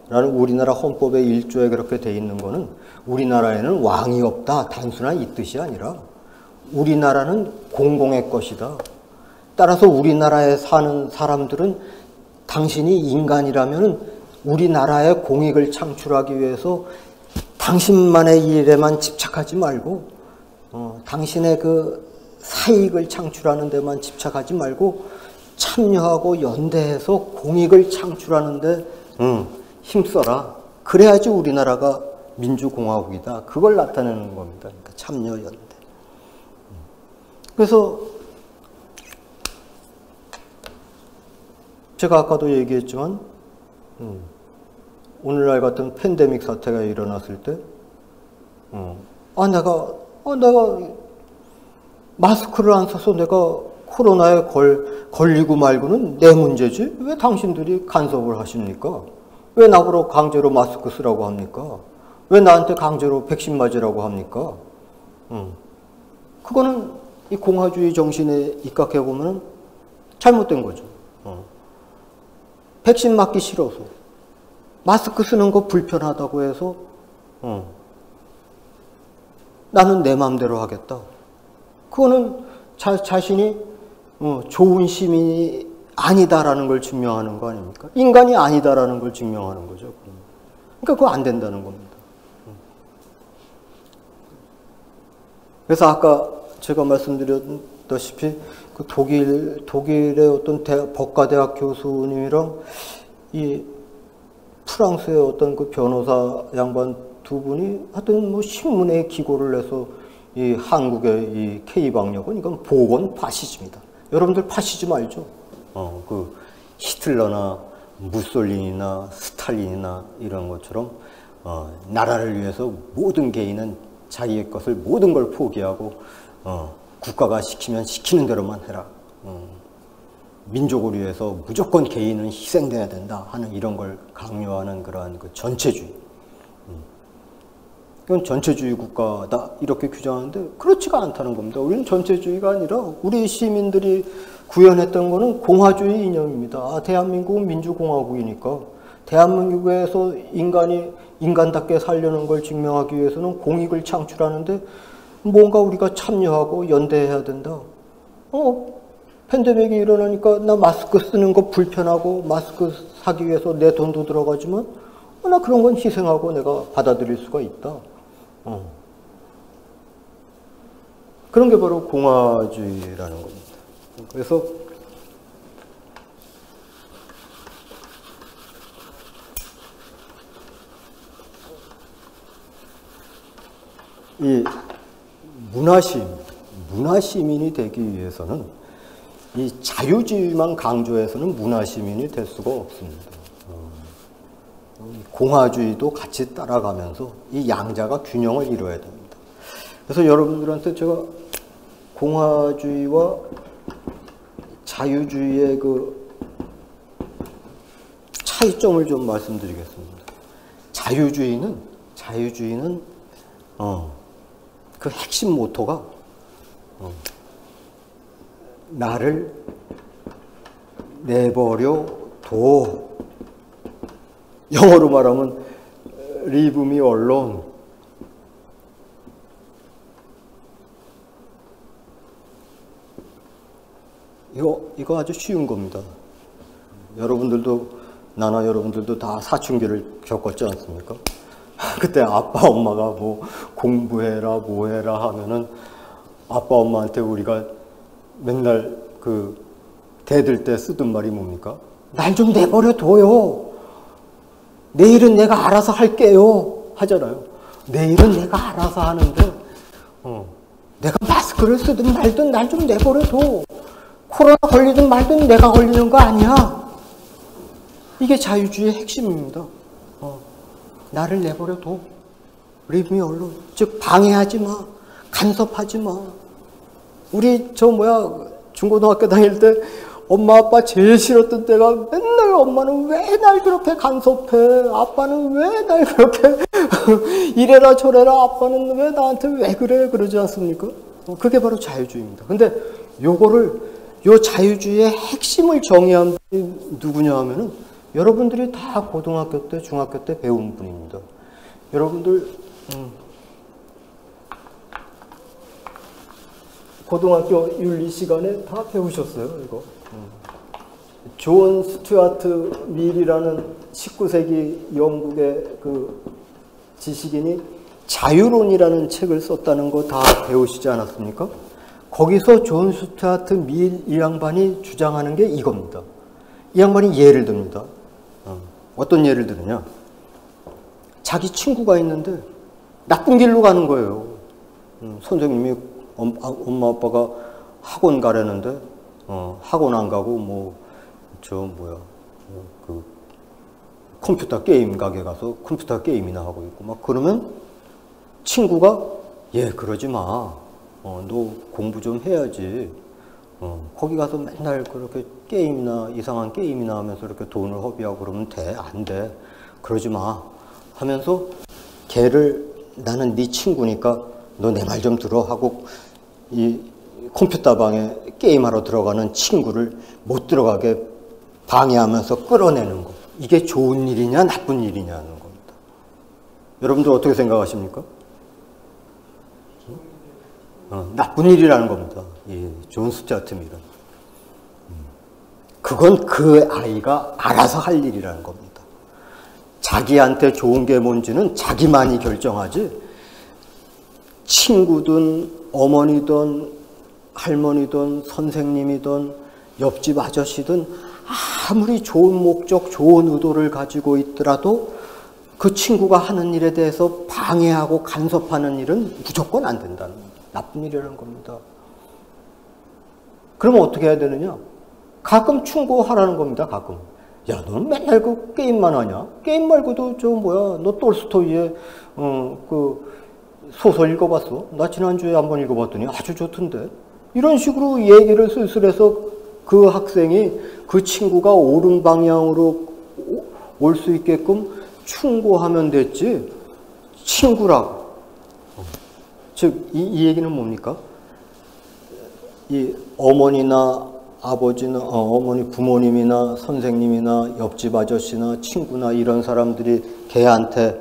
라는 우리나라 헌법의 1조에 그렇게 돼 있는 거는 우리나라에는 왕이 없다 단순한 이 뜻이 아니라 우리나라는 공공의 것이다. 따라서 우리나라에 사는 사람들은 당신이 인간이라면 우리나라의 공익을 창출하기 위해서 당신만의 일에만 집착하지 말고 당신의 그 사익을 창출하는 데만 집착하지 말고 참여하고 연대해서 공익을 창출하는 데 힘써라. 그래야지 우리나라가 민주공화국이다. 그걸 나타내는 겁니다. 그러니까 참여, 연대. 그래서 제가 아까도 얘기했지만 오늘날 같은 팬데믹 사태가 일어났을 때, 내가 마스크를 안 써서 내가 코로나에 걸리고 말고는 내 문제지? 왜 당신들이 간섭을 하십니까? 왜 나보고 강제로 마스크 쓰라고 합니까? 왜 나한테 강제로 백신 맞으라고 합니까? 그거는 이 공화주의 정신에 입각해보면 잘못된 거죠. 백신 맞기 싫어서, 마스크 쓰는 거 불편하다고 해서, 나는 내 마음대로 하겠다. 그거는 자신이 좋은 시민이 아니다라는 걸 증명하는 거 아닙니까? 인간이 아니다라는 걸 증명하는 거죠. 그러니까 그거 안 된다는 겁니다. 그래서 아까 제가 말씀드렸다시피 그 독일의 어떤 법과대학 교수님이랑 이 프랑스의 어떤 그 변호사 양반 두 분이 하여튼 뭐 신문에 기고를 내서 이 한국의 이 K방역은 이건 보건 파시즘이다. 여러분들 파시즘 알죠? 그 히틀러나 무솔리니나 스탈린이나 이런 것처럼 나라를 위해서 모든 개인은 자기의 것을 모든 걸 포기하고 국가가 시키면 시키는 대로만 해라. 민족을 위해서 무조건 개인은 희생돼야 된다 하는 이런 걸 강요하는 그러한 그 전체주의. 이건 전체주의 국가다 이렇게 규정하는데 그렇지가 않다는 겁니다. 우리는 전체주의가 아니라 우리 시민들이 구현했던 거는 공화주의 이념입니다. 대한민국은 민주공화국이니까 대한민국에서 인간이 인간답게 살려는 걸 증명하기 위해서는 공익을 창출하는데 뭔가 우리가 참여하고 연대해야 된다. 팬데믹이 일어나니까 나 마스크 쓰는 거 불편하고 마스크 사기 위해서 내 돈도 들어가지만 나 그런 건 희생하고 내가 받아들일 수가 있다. 그런 게 바로 공화주의라는 겁니다. 그래서 이 문화시민이 되기 위해서는 이 자유주의만 강조해서는 문화시민이 될 수가 없습니다. 공화주의도 같이 따라가면서 이 양자가 균형을 이루어야 됩니다. 그래서 여러분들한테 제가 공화주의와 자유주의의 그 차이점을 좀 말씀드리겠습니다. 자유주의는 그 핵심 모토가 나를 내버려 둬. 영어로 말하면 leave me alone. 이거 아주 쉬운 겁니다. 나나 여러분들도 다 사춘기를 겪었지 않습니까? 그때 아빠 엄마가 뭐 공부해라 뭐해라 하면은 아빠 엄마한테 우리가 맨날 그 대들 때 쓰던 말이 뭡니까? 날 좀 내버려 둬요. 내일은 내가 알아서 할게요. 하잖아요. 내일은 내가 알아서 하는데 내가 마스크를 쓰든 말든 날 좀 내버려 둬. 코로나 걸리든 말든 내가 걸리는 거 아니야. 이게 자유주의의 핵심입니다. 나를 내버려 둬. Leave me alone. 즉 방해하지 마. 간섭하지 마. 우리 중고등학교 다닐 때 엄마 아빠 제일 싫었던 때가 맨날 엄마는 왜 날 그렇게 간섭해? 아빠는 왜 날 그렇게 이래라 저래라 아빠는 왜 나한테 왜 그래? 그러지 않습니까? 그게 바로 자유주의입니다. 근데 요 자유주의의 핵심을 정의한 분이 누구냐 하면은 여러분들이 다 고등학교 때, 중학교 때 배운 분입니다. 여러분들 고등학교 윤리 시간에 다 배우셨어요, 이거. 존 스튜어트 밀이라는 19세기 영국의 그 지식인이 자유론이라는 책을 썼다는 거 다 배우시지 않았습니까? 거기서 존 스튜어트 밀 이 양반이 주장하는 게 이겁니다. 이 양반이 예를 듭니다. 어떤 예를 들으냐? 자기 친구가 있는데 나쁜 길로 가는 거예요. 선생님이 엄마 아빠가 학원 가라는데 학원 안 가고 컴퓨터 게임 가게 가서 컴퓨터 게임이나 하고 있고 막 그러면 친구가 그러지 마. 너 공부 좀 해야지. 거기 가서 맨날 그렇게 게임이나 이상한 게임이나 하면서 이렇게 돈을 허비하고 그러면 돼? 안 돼. 그러지 마. 하면서 걔를 나는 네 친구니까 너 내 말 좀 들어 하고 이 컴퓨터 방에 게임하러 들어가는 친구를 못 들어가게 방해하면서 끌어내는 거. 이게 좋은 일이냐 나쁜 일이냐는 겁니다. 여러분들 어떻게 생각하십니까? 나쁜 일이라는 겁니다. 존 스튜어트 밀은. 그건 그 아이가 알아서 할 일이라는 겁니다. 자기한테 좋은 게 뭔지는 자기만이 결정하지 친구든 어머니든 할머니든 선생님이든 옆집 아저씨든 아무리 좋은 목적, 좋은 의도를 가지고 있더라도 그 친구가 하는 일에 대해서 방해하고 간섭하는 일은 무조건 안 된다는 겁니다. 나쁜 일이라는 겁니다. 그러면 어떻게 해야 되느냐? 가끔 충고하라는 겁니다. 가끔. 야, 너는 맨날 그 게임만 하냐? 게임 말고도 너 톨스토이의 그 소설 읽어봤어? 나 지난주에 한번 읽어봤더니 아주 좋던데. 이런 식으로 얘기를 슬슬해서 그 학생이 그 친구가 옳은 방향으로 올 수 있게끔 충고하면 됐지. 친구라고. 즉, 이 얘기는 뭡니까? 이 어머니나 아버지나, 어머니 부모님이나 선생님이나 옆집 아저씨나 친구나 이런 사람들이 걔한테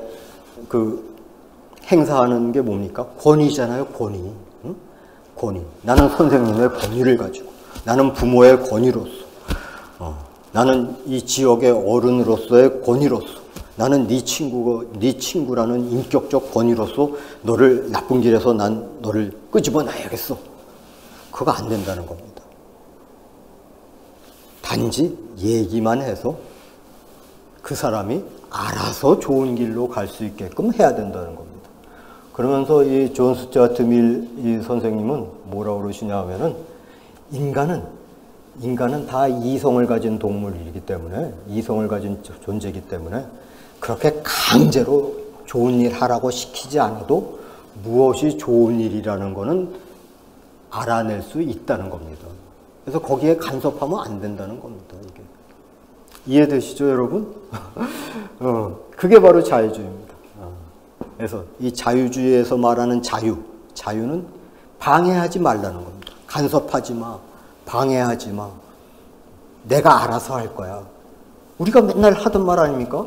행사하는 게 뭡니까? 권위잖아요, 권위. 응? 권위. 나는 선생님의 권위를 가지고, 나는 부모의 권위로서, 나는 이 지역의 어른으로서의 권위로서, 나는 네 친구라는 인격적 권위로서 너를 나쁜 길에서 난 너를 끄집어 놔야겠어. 그거 안 된다는 겁니다. 단지 얘기만 해서 그 사람이 알아서 좋은 길로 갈 수 있게끔 해야 된다는 겁니다. 그러면서 이 존 스튜어트 밀 이 선생님은 뭐라고 그러시냐 하면은 인간은 다 이성을 가진 동물이기 때문에, 이성을 가진 존재이기 때문에 그렇게 강제로 좋은 일 하라고 시키지 않아도 무엇이 좋은 일이라는 거는 알아낼 수 있다는 겁니다. 그래서 거기에 간섭하면 안 된다는 겁니다. 이게. 이해되시죠, 여러분? 그게 바로 자유주의입니다. 그래서 이 자유주의에서 말하는 자유는 방해하지 말라는 겁니다. 간섭하지 마, 방해하지 마. 내가 알아서 할 거야. 우리가 맨날 하던 말 아닙니까?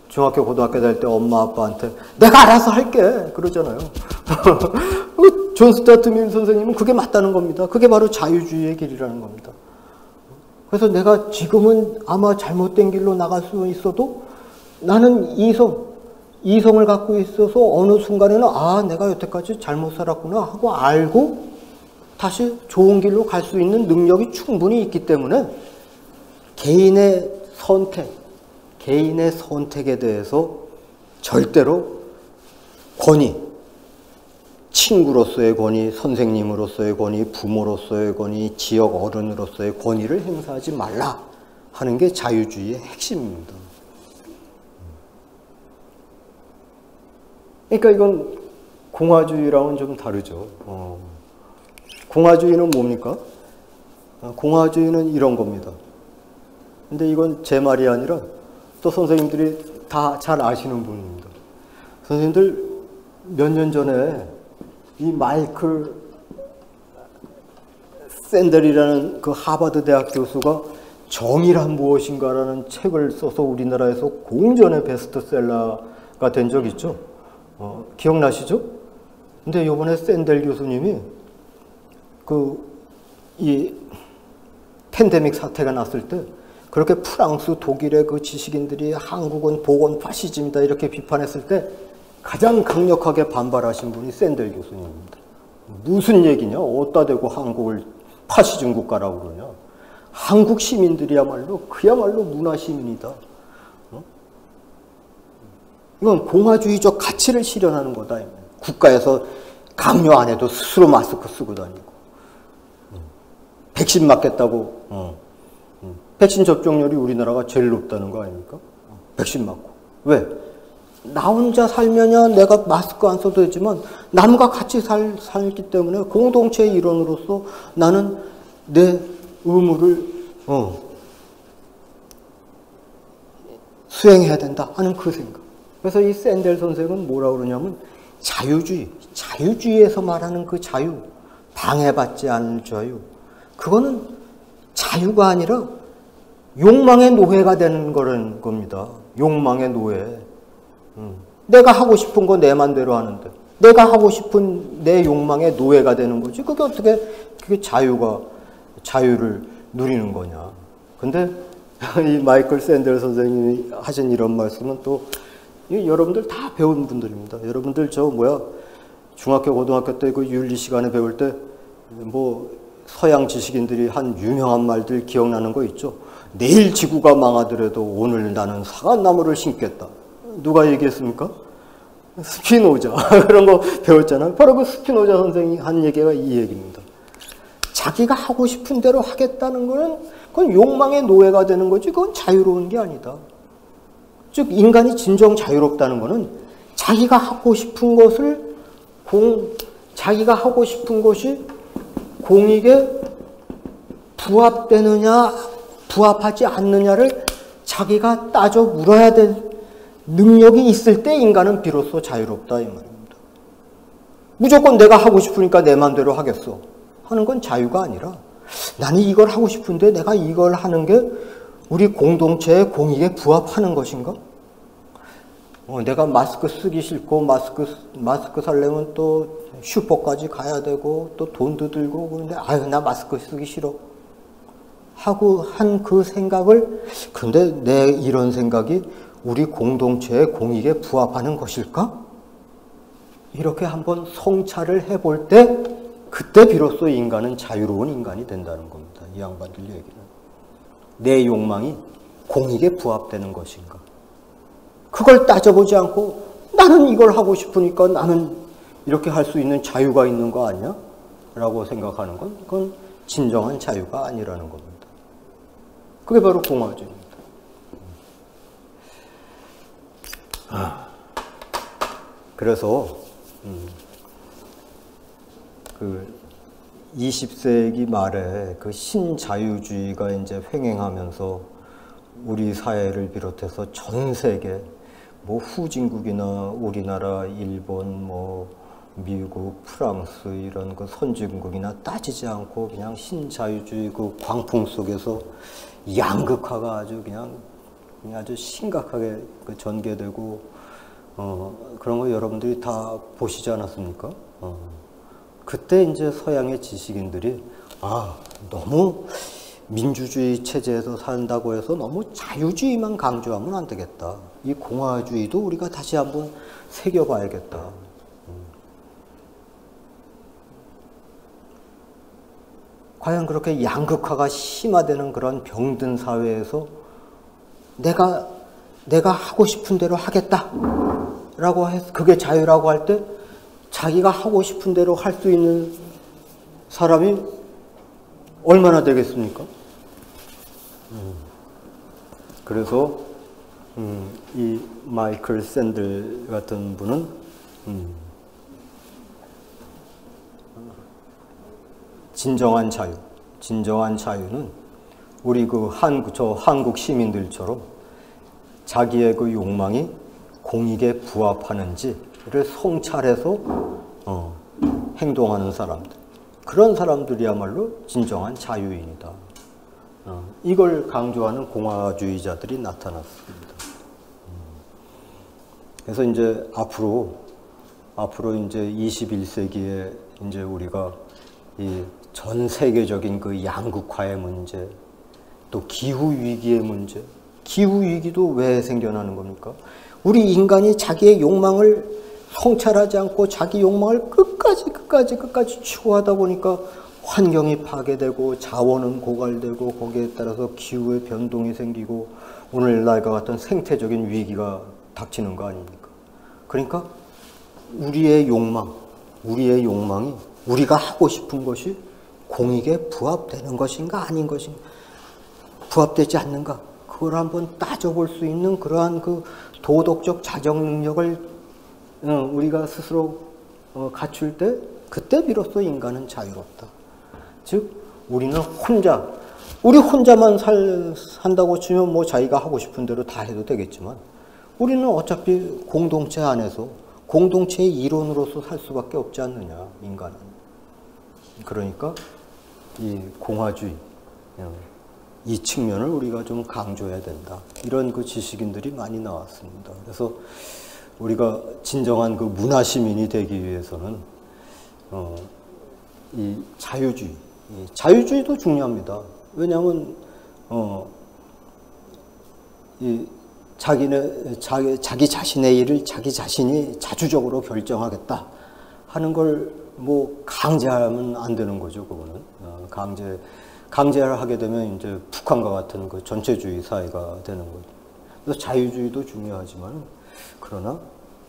중학교, 고등학교 다닐 때 엄마, 아빠한테 내가 알아서 할게 그러잖아요. 존 스튜어트 밀 선생님은 그게 맞다는 겁니다. 그게 바로 자유주의의 길이라는 겁니다. 그래서 내가 지금은 아마 잘못된 길로 나갈 수 있어도 나는 이성을 갖고 있어서 어느 순간에는 내가 여태까지 잘못 살았구나 하고 알고 다시 좋은 길로 갈 수 있는 능력이 충분히 있기 때문에 개인의 선택에 대해서 절대로 친구로서의 권위, 선생님으로서의 권위, 부모로서의 권위, 지역 어른으로서의 권위를 행사하지 말라 하는 게 자유주의의 핵심입니다. 그러니까 이건 공화주의랑은 좀 다르죠. 공화주의는 뭡니까? 공화주의는 이런 겁니다. 근데 이건 제 말이 아니라 또 선생님들이 다 잘 아시는 분입니다. 선생님들 몇 년 전에 이 마이클 샌델이라는 그 하버드 대학 교수가 정의란 무엇인가라는 책을 써서 우리나라에서 공전의 베스트셀러가 된 적 있죠. 기억나시죠? 근데 이번에 샌델 교수님이 이 팬데믹 사태가 났을 때 그렇게 프랑스, 독일의 그 지식인들이 한국은 보건 파시즘이다 이렇게 비판했을 때 가장 강력하게 반발하신 분이 샌델 교수님입니다. 무슨 얘기냐? 어디다 대고 한국을 파시즘 국가라고 그러냐? 한국 시민들이야말로 그야말로 문화 시민이다. 이건 공화주의적 가치를 실현하는 거다. 국가에서 강요 안 해도 스스로 마스크 쓰고 다니고. 백신 맞겠다고. 백신 접종률이 우리나라가 제일 높다는 거 아닙니까? 백신 맞고. 왜? 나 혼자 살면야 내가 마스크 안 써도 되지만 남과 같이 살기 때문에 공동체의 일원으로서 나는 내 의무를 수행해야 된다 하는 그 생각. 그래서 이 샌델 선생은 뭐라고 그러냐면 자유주의에서 말하는 그 자유, 방해받지 않을 자유, 그거는 자유가 아니라 욕망의 노예가 되는 거라는 겁니다. 욕망의 노예. 내가 하고 싶은 거 내 맘대로 하는데 내가 하고 싶은 내 욕망의 노예가 되는 거지. 그게 어떻게 그게 자유를 누리는 거냐. 근데 이 마이클 샌델 선생님이 하신 이런 말씀은 또 여러분들 다 배운 분들입니다. 여러분들 중학교 고등학교 때 그 윤리 시간에 배울 때 뭐 서양 지식인들이 한 유명한 말들 기억나는 거 있죠. 내일 지구가 망하더라도 오늘 나는 사과나무를 심겠다. 누가 얘기했습니까? 스피노자. 그런 거 배웠잖아요. 바로 그 스피노자 선생이 한 얘기가 이 얘기입니다. 자기가 하고 싶은 대로 하겠다는 거는 그건 욕망의 노예가 되는 거지 그건 자유로운 게 아니다. 즉 인간이 진정 자유롭다는 거는 자기가 하고 싶은 것을 자기가 하고 싶은 것이 공익에 부합되느냐 부합하지 않느냐를 자기가 따져 물어야 될 능력이 있을 때 인간은 비로소 자유롭다 이 말입니다. 무조건 내가 하고 싶으니까 내 마음대로 하겠어 하는 건 자유가 아니라 나는 이걸 하고 싶은데 내가 이걸 하는 게 우리 공동체의 공익에 부합하는 것인가? 내가 마스크 쓰기 싫고 마스크 살려면 또 슈퍼까지 가야 되고 또 돈도 들고 그런데 나 마스크 쓰기 싫어 하고 한 그 생각을 근데 내 이런 생각이 우리 공동체의 공익에 부합하는 것일까? 이렇게 한번 성찰을 해볼 때 그때 비로소 인간은 자유로운 인간이 된다는 겁니다. 이 양반들 얘기는. 내 욕망이 공익에 부합되는 것인가? 그걸 따져보지 않고 나는 이걸 하고 싶으니까 나는 이렇게 할 수 있는 자유가 있는 거 아니야? 라고 생각하는 건 그건 진정한 자유가 아니라는 겁니다. 그게 바로 공화주의입니다. 그래서 그 20세기 말에 그 신자유주의가 이제 횡행하면서 우리 사회를 비롯해서 전 세계 뭐 후진국이나 우리나라, 일본, 뭐 미국, 프랑스 이런 그 선진국이나 따지지 않고 그냥 신자유주의 그 광풍 속에서 양극화가 아주 그냥 아주 심각하게 그 전개되고 그런 거 여러분들이 다 보시지 않았습니까? 그때 이제 서양의 지식인들이 너무 민주주의 체제에서 산다고 해서 너무 자유주의만 강조하면 안 되겠다. 이 공화주의도 우리가 다시 한번 새겨봐야겠다. 과연 그렇게 양극화가 심화되는 그런 병든 사회에서 내가 하고 싶은 대로 하겠다라고 해서 그게 자유라고 할 때 자기가 하고 싶은 대로 할 수 있는 사람이 얼마나 되겠습니까? 그래서 이 마이클 샌들 같은 분은 진정한 자유는 우리 한국 시민들처럼 자기의 그 욕망이 공익에 부합하는지를 성찰해서 행동하는 사람들. 그런 사람들이야말로 진정한 자유인이다. 이걸 강조하는 공화주의자들이 나타났습니다. 그래서 이제 앞으로 이제 21세기에 이제 우리가 이 전 세계적인 그 양극화의 문제, 또 기후 위기의 문제, 기후 위기도 왜 생겨나는 겁니까? 우리 인간이 자기의 욕망을 성찰하지 않고 자기 욕망을 끝까지 추구하다 보니까 환경이 파괴되고 자원은 고갈되고 거기에 따라서 기후의 변동이 생기고 오늘날과 같은 생태적인 위기가 닥치는 거 아닙니까? 그러니까 우리의 욕망이 우리가 하고 싶은 것이 공익에 부합되는 것인가 아닌 것인가 부합되지 않는가 그걸 한번 따져볼 수 있는 그러한 그 도덕적 자정 능력을 우리가 스스로 갖출 때 그때 비로소 인간은 자유롭다. 즉 우리는 우리 혼자만 산다고 치면 뭐 자기가 하고 싶은 대로 다 해도 되겠지만 우리는 어차피 공동체 안에서 공동체의 일원으로서 살 수밖에 없지 않느냐, 인간은. 그러니까 이 공화주의, 이 측면을 우리가 좀 강조해야 된다. 이런 그 지식인들이 많이 나왔습니다. 그래서 우리가 진정한 그 문화 시민이 되기 위해서는 이 자유주의도 중요합니다. 왜냐하면 이 자기 자신의 일을 자기 자신이 자주적으로 결정하겠다 하는 걸 뭐 강제하면 안 되는 거죠. 그거는 강제를 하게 되면 이제 북한과 같은 그 전체주의 사회가 되는 거죠. 그래서 자유주의도 중요하지만 그러나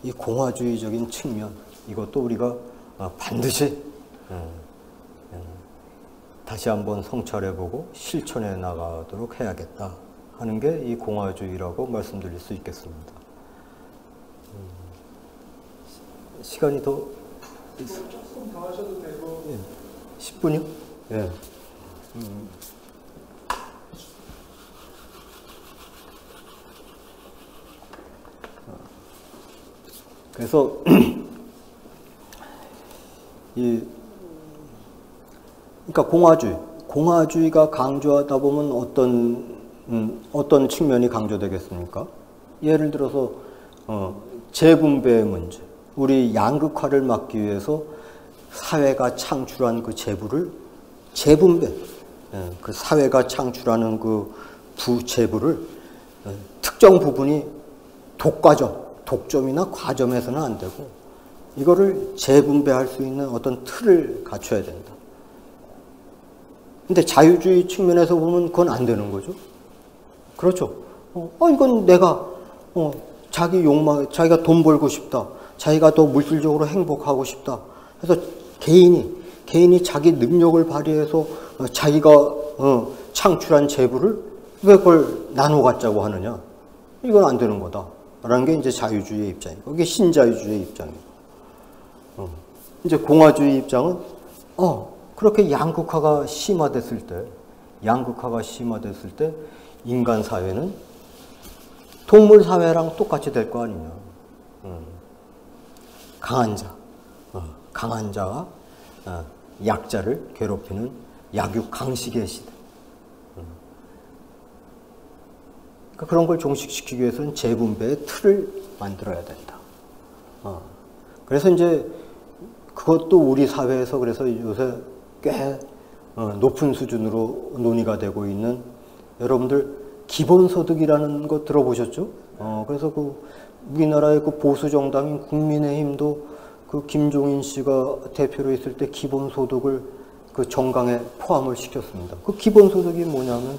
이 공화주의적인 측면 이것도 우리가 반드시 다시 한번 성찰해보고 실천해 나가도록 해야겠다 하는 게 이 공화주의라고 말씀드릴 수 있겠습니다. 시간이 더 조금 더 하셔도 되고. 10분이요? 예. 그래서 그러니까 공화주의가 강조하다 보면 어떤 측면이 강조되겠습니까? 예를 들어서 재분배의 문제, 우리 양극화를 막기 위해서 사회가 창출한 그 재분배, 그 사회가 창출하는 그 부재부를 특정 부분이 독점이나 과점해서는 안 되고 이거를 재분배할 수 있는 어떤 틀을 갖춰야 된다. 근데 자유주의 측면에서 보면 그건 안 되는 거죠. 그렇죠. 이건 내가 자기가 돈 벌고 싶다. 자기가 더 물질적으로 행복하고 싶다. 그래서 개인이 자기 능력을 발휘해서 자기가 창출한 재부를 왜 그걸 나눠 갖자고 하느냐. 이건 안 되는 거다. 라는 게 이제 자유주의의 입장이고, 이게 신자유주의의 입장이고. 이제 공화주의 입장은, 그렇게 양극화가 심화됐을 때, 인간 사회는 동물 사회랑 똑같이 될 거 아니냐. 강한 자가 약자를 괴롭히는 약육 강식의 시대. 그러니까 그런 걸 종식시키기 위해서는 재분배의 틀을 만들어야 된다. 그래서 이제 그것도 우리 사회에서 그래서 요새 꽤 높은 수준으로 논의가 되고 있는, 여러분들 기본소득이라는 거 들어보셨죠? 그래서 그 우리나라의 그 보수 정당인 국민의힘도 그 김종인 씨가 대표로 있을 때 기본소득을 그 정강에 포함을 시켰습니다. 그 기본소득이 뭐냐면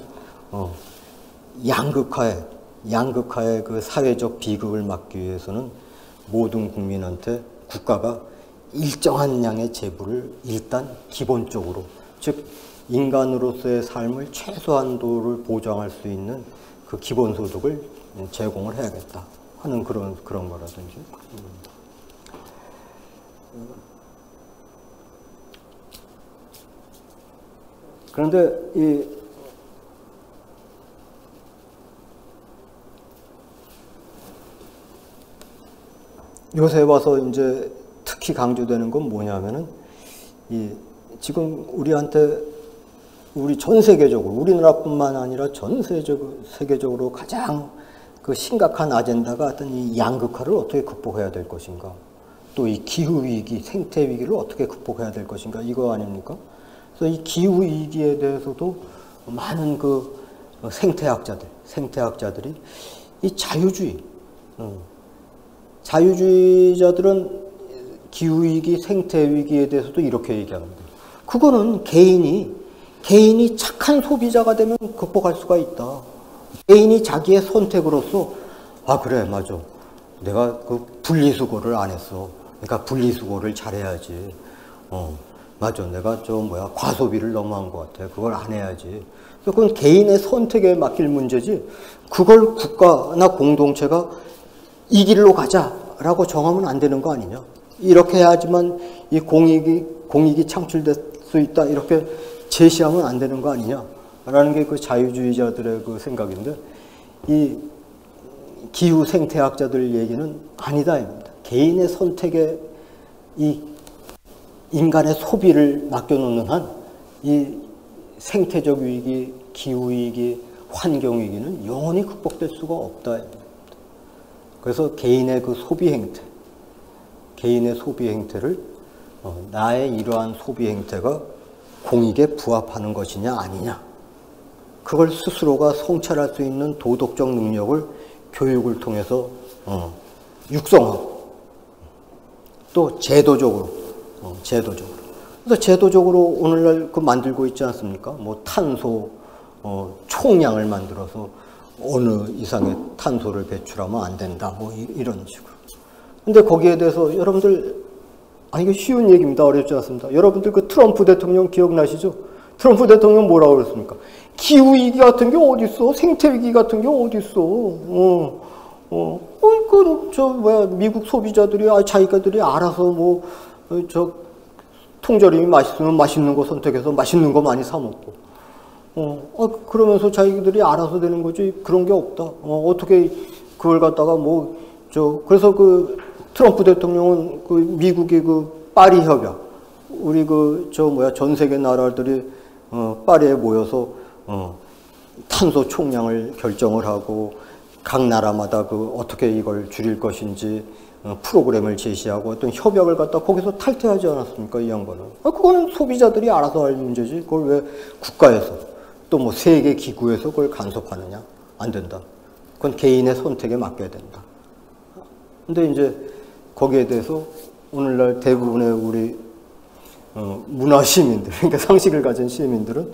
양극화의 그 사회적 비극을 막기 위해서는 모든 국민한테 국가가 일정한 양의 재부를 일단 기본적으로, 즉 인간으로서의 삶을 최소한도를 보장할 수 있는 그 기본소득을 제공을 해야겠다 하는 그런 거라든지. 그런데 요새 와서 이제 특히 강조되는 건 뭐냐면은 지금 우리 전 세계적으로, 우리나라뿐만 아니라 전 세계적으로 가장 그 심각한 아젠다가 어떤 이 양극화를 어떻게 극복해야 될 것인가, 또 이 기후 위기, 생태 위기를 어떻게 극복해야 될 것인가, 이거 아닙니까? 그래서 이 기후 위기에 대해서도 많은 그 생태학자들이 이 자유주의자들은 기후 위기, 생태 위기에 대해서도 이렇게 얘기합니다. 그거는 개인이 착한 소비자가 되면 극복할 수가 있다. 개인이 자기의 선택으로서 그래, 맞아, 내가 그 분리수거를 안 했어. 그러니까 분리수거를 잘해야지. 맞아, 내가 과소비를 너무 한 것 같아. 그걸 안 해야지. 그건 개인의 선택에 맡길 문제지. 그걸 국가나 공동체가 이 길로 가자라고 정하면 안 되는 거 아니냐. 이렇게 해야지만 이 공익이 창출될 수 있다. 이렇게 제시하면 안 되는 거 아니냐라는 게 그 자유주의자들의 그 생각인데, 이 기후 생태학자들 얘기는 아니다입니다. 개인의 선택에 이 인간의 소비를 맡겨놓는 한 이 생태적 위기, 기후 위기, 환경 위기는 영원히 극복될 수가 없다입니다. 그래서 개인의 그 소비 행태, 개인의 소비 행태를 나의 이러한 소비 행태가 공익에 부합하는 것이냐 아니냐, 그걸 스스로가 성찰할 수 있는 도덕적 능력을 교육을 통해서 육성하고, 또 제도적으로 그래서 제도적으로 오늘날 그 만들고 있지 않습니까? 뭐 탄소 총량을 만들어서 어느 이상의 탄소를 배출하면 안 된다, 뭐 이런 식으로. 근데 거기에 대해서 여러분들, 이거 쉬운 얘기입니다. 어렵지 않습니다. 여러분들 그 트럼프 대통령 기억나시죠? 트럼프 대통령 뭐라고 그랬습니까? 기후위기 같은 게 어딨어? 생태위기 같은 게 어딨어? 미국 소비자들이, 자기들이 알아서 통조림이 맛있으면 맛있는 거 선택해서 맛있는 거 많이 사먹고, 그러면서 자기들이 알아서 되는 거지, 그런 게 없다. 어떻게 그걸 갖다가 그래서 그 트럼프 대통령은 그 미국의 그 파리 협약, 우리 전 세계 나라들이 파리에 모여서 탄소 총량을 결정을 하고, 각 나라마다 어떻게 이걸 줄일 것인지 프로그램을 제시하고 어떤 협약을 갖다 거기서 탈퇴하지 않았습니까, 이 양반은? 그거는 소비자들이 알아서 할 문제지, 그걸 왜 국가에서 또 세계 기구에서 그걸 간섭하느냐? 안 된다. 그건 개인의 선택에 맡겨야 된다. 근데 이제 거기에 대해서 오늘날 대부분의 우리 문화 시민들, 그러니까 상식을 가진 시민들은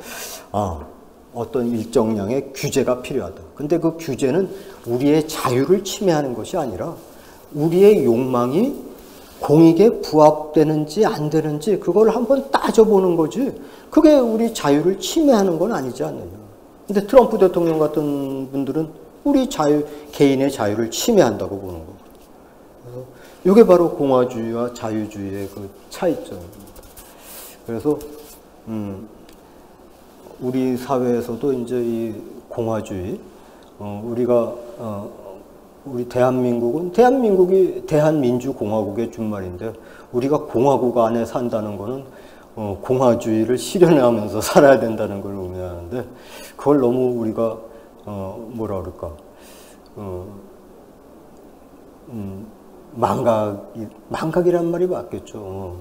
어떤 일정량의 규제가 필요하다. 근데 그 규제는 우리의 자유를 침해하는 것이 아니라 우리의 욕망이 공익에 부합되는지 안 되는지 그걸 한번 따져보는 거지, 그게 우리 자유를 침해하는 건 아니지 않느냐. 근데 트럼프 대통령 같은 분들은 우리 개인의 자유를 침해한다고 보는 거고. 그래서 이게 바로 공화주의와 자유주의의 그 차이점입니다. 그래서 우리 사회에서도 이제 이 공화주의, 우리가 우리 대한민국이 대한민주공화국의 준말인데, 우리가 공화국 안에 산다는 거는 공화주의를 실현하면서 살아야 된다는 걸 의미하는데, 그걸 너무 우리가 뭐라 그럴까, 망각이란 말이 맞겠죠.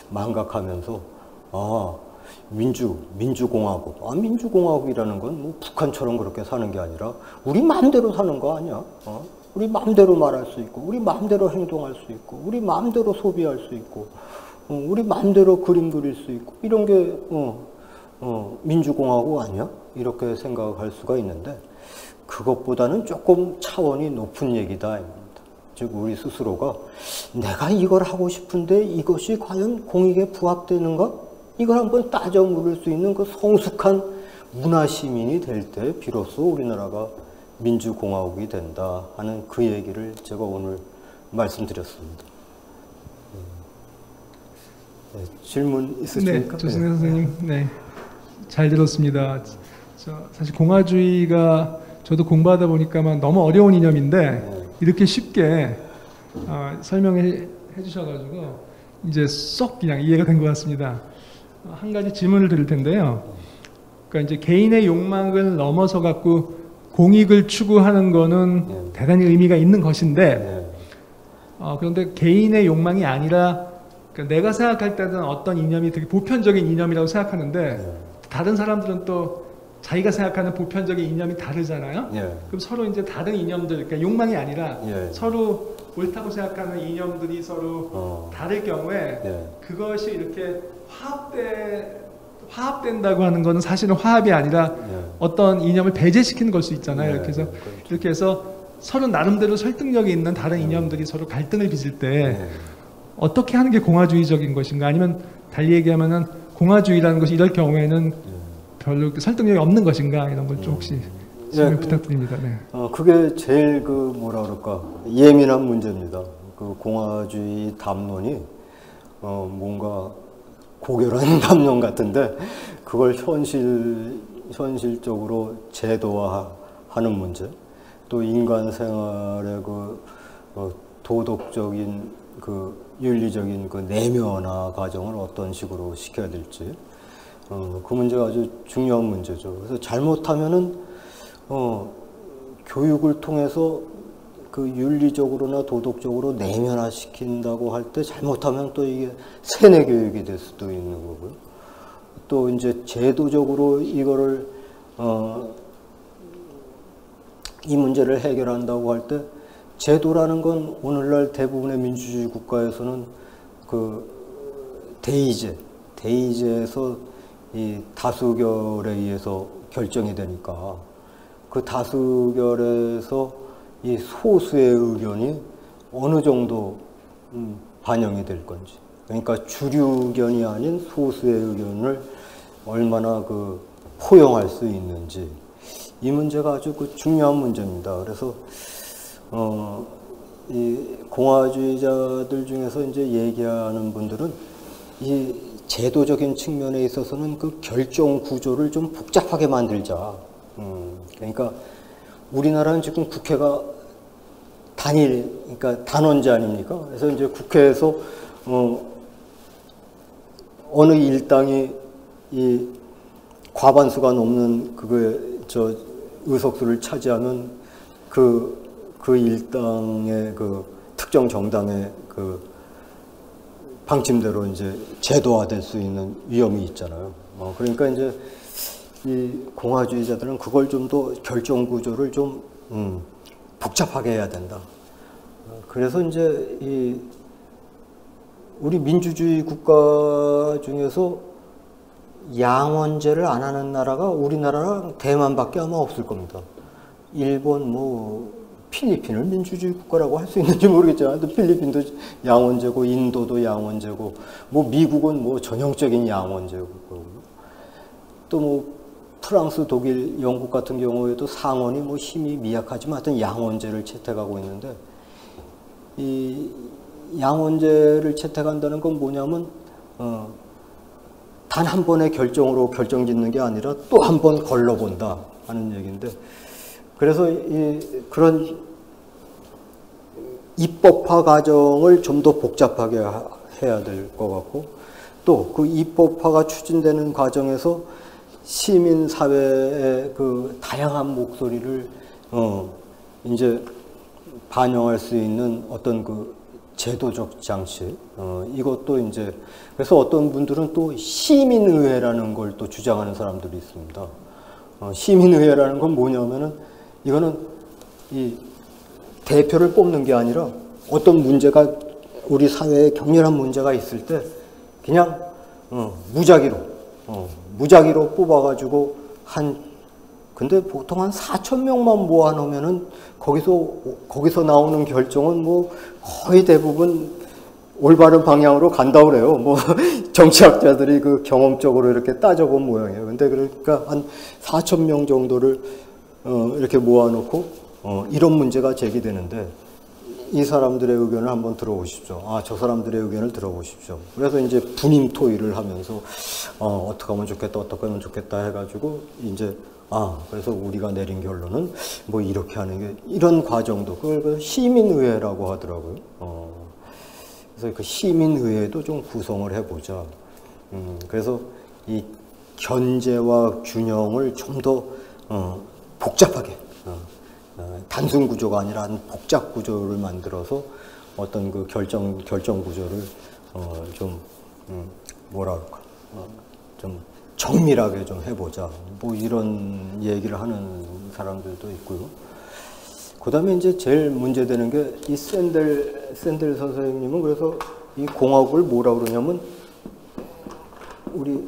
망각하면서 민주공화국. 민주공화국이라는 건 북한처럼 그렇게 사는 게 아니라 우리 마음대로 사는 거 아니야? 우리 마음대로 말할 수 있고, 우리 마음대로 행동할 수 있고, 우리 마음대로 소비할 수 있고, 우리 마음대로 그림 그릴 수 있고, 이런 게 민주공화국 아니야? 이렇게 생각할 수가 있는데, 그것보다는 조금 차원이 높은 얘기다. 즉 우리 스스로가 내가 이걸 하고 싶은데 이것이 과연 공익에 부합되는가? 이걸 한번 따져 물을 수 있는 그 성숙한 문화 시민이 될 때 비로소 우리나라가 민주공화국이 된다 하는 그 얘기를 제가 오늘 말씀드렸습니다. 네, 질문 있으십니까? 네, 조승래 선생님, 네, 잘 들었습니다. 사실 공화주의가 저도 공부하다 보니까만 너무 어려운 이념인데 이렇게 쉽게 설명해 주셔가지고 이제 쏙 그냥 이해가 된 것 같습니다. 한 가지 질문을 드릴 텐데요. 그러니까 이제 개인의 욕망을 넘어서 갖고 공익을 추구하는 거는 대단히 의미가 있는 것인데, 그런데 개인의 욕망이 아니라 그러니까 내가 생각할 때는 어떤 이념이 되게 보편적인 이념이라고 생각하는데 다른 사람들은 또 자기가 생각하는 보편적인 이념이 다르잖아요. 그럼 서로 이제 다른 이념들, 그러니까 욕망이 아니라 서로 옳다고 생각하는 이념들이 서로 다를 경우에 그것이 이렇게 화합된다고 하는 것은 사실은 화합이 아니라 어떤 이념을 배제시키는 걸 수 있잖아요. 그래서 이렇게 해서 서로 나름대로 설득력이 있는 다른 이념들이 서로 갈등을 빚을 때 어떻게 하는 게 공화주의적인 것인가, 아니면 달리 얘기하면은 공화주의라는 것이 이럴 경우에는 별로 설득력이 없는 것인가, 이런 걸 좀 혹시 설명 부탁드립니다. 네. 그게 제일 그 뭐라 그럴까 예민한 문제입니다. 그 공화주의 담론이 뭔가 고결한 담론 같은데 그걸 현실적으로 제도화하는 문제, 또 인간 생활의 그 도덕적인 그 윤리적인 그 내면화 과정을 어떤 식으로 시켜야 될지, 그 문제가 아주 중요한 문제죠. 그래서 잘못하면은 교육을 통해서 그 윤리적으로나 도덕적으로 내면화시킨다고 할 때 잘못하면 또 이게 세뇌 교육이 될 수도 있는 거고요. 또 이제 제도적으로 이거를 이 문제를 해결한다고 할 때, 제도라는 건 오늘날 대부분의 민주주의 국가에서는 그 대의제에서 이 다수결에 의해서 결정이 되니까, 그 다수결에서 이 소수의 의견이 어느 정도 반영이 될 건지, 그러니까 주류견이 아닌 소수의 의견을 얼마나 그 포용할 수 있는지, 이 문제가 아주 그 중요한 문제입니다. 그래서 이 공화주의자들 중에서 이제 얘기하는 분들은 이 제도적인 측면에 있어서는 그 결정 구조를 좀 복잡하게 만들자. 그러니까 우리나라는 지금 국회가 그러니까 단원제 아닙니까? 그래서 이제 국회에서 어느 일당이 이 과반수가 넘는 의석수를 차지하면 그 일당의 그 특정 정당의 그 방침대로 이제 제도화될 수 있는 위험이 있잖아요. 그러니까 이제 이 공화주의자들은 그걸 좀 더 결정 구조를 좀 복잡하게 해야 된다. 그래서 이제 우리 민주주의 국가 중에서 양원제를 안 하는 나라가 우리나라랑 대만밖에 아마 없을 겁니다. 일본, 필리핀을 민주주의 국가라고 할 수 있는지 모르겠지만, 또 필리핀도 양원제고, 인도도 양원제고, 미국은 전형적인 양원제고, 또 프랑스, 독일, 영국 같은 경우에도 상원이 힘이 미약하지만 하여튼 양원제를 채택하고 있는데, 이 양원제를 채택한다는 건 뭐냐면 단 한 번의 결정으로 결정짓는 게 아니라 또 한 번 걸러본다 하는 얘기인데, 그래서 그런 입법화 과정을 좀 더 복잡하게 해야 될 것 같고, 또 그 입법화가 추진되는 과정에서 시민사회의 그 다양한 목소리를 이제 반영할 수 있는 어떤 그 제도적 장치, 이것도 이제, 그래서 어떤 분들은 또 시민의회라는 걸 또 주장하는 사람들이 있습니다. 시민의회라는 건 뭐냐면은, 이거는 이 대표를 뽑는 게 아니라 어떤 문제가, 우리 사회에 격렬한 문제가 있을 때 그냥 무작위로 뽑아가지고 근데 보통 한 4,000명만 모아놓으면은 거기서 나오는 결정은 거의 대부분 올바른 방향으로 간다고 그래요. 정치학자들이 그 경험적으로 이렇게 따져본 모양이에요. 근데 그러니까 한 4,000명 정도를 이렇게 모아놓고 이런 문제가 제기되는데, 이 사람들의 의견을 한번 들어보십시오. 저 사람들의 의견을 들어보십시오. 그래서 이제 분임 토의를 하면서 어떻게 하면 좋겠다 해가지고 이제 그래서 우리가 내린 결론은 이렇게 하는 게, 이런 과정도 그걸 시민의회라고 하더라고요. 그래서 그 시민의회도 좀 구성을 해보자. 그래서 이 견제와 균형을 좀 더 복잡하게, 단순 구조가 아니라 복잡 구조를 만들어서 어떤 그 결정 구조를 좀 좀 정밀하게 좀 해보자. 이런 얘기를 하는 사람들도 있고요. 그 다음에 이제 제일 문제되는 게 이 샌델 선생님은 그래서 이 공화국을 뭐라 그러냐면, 우리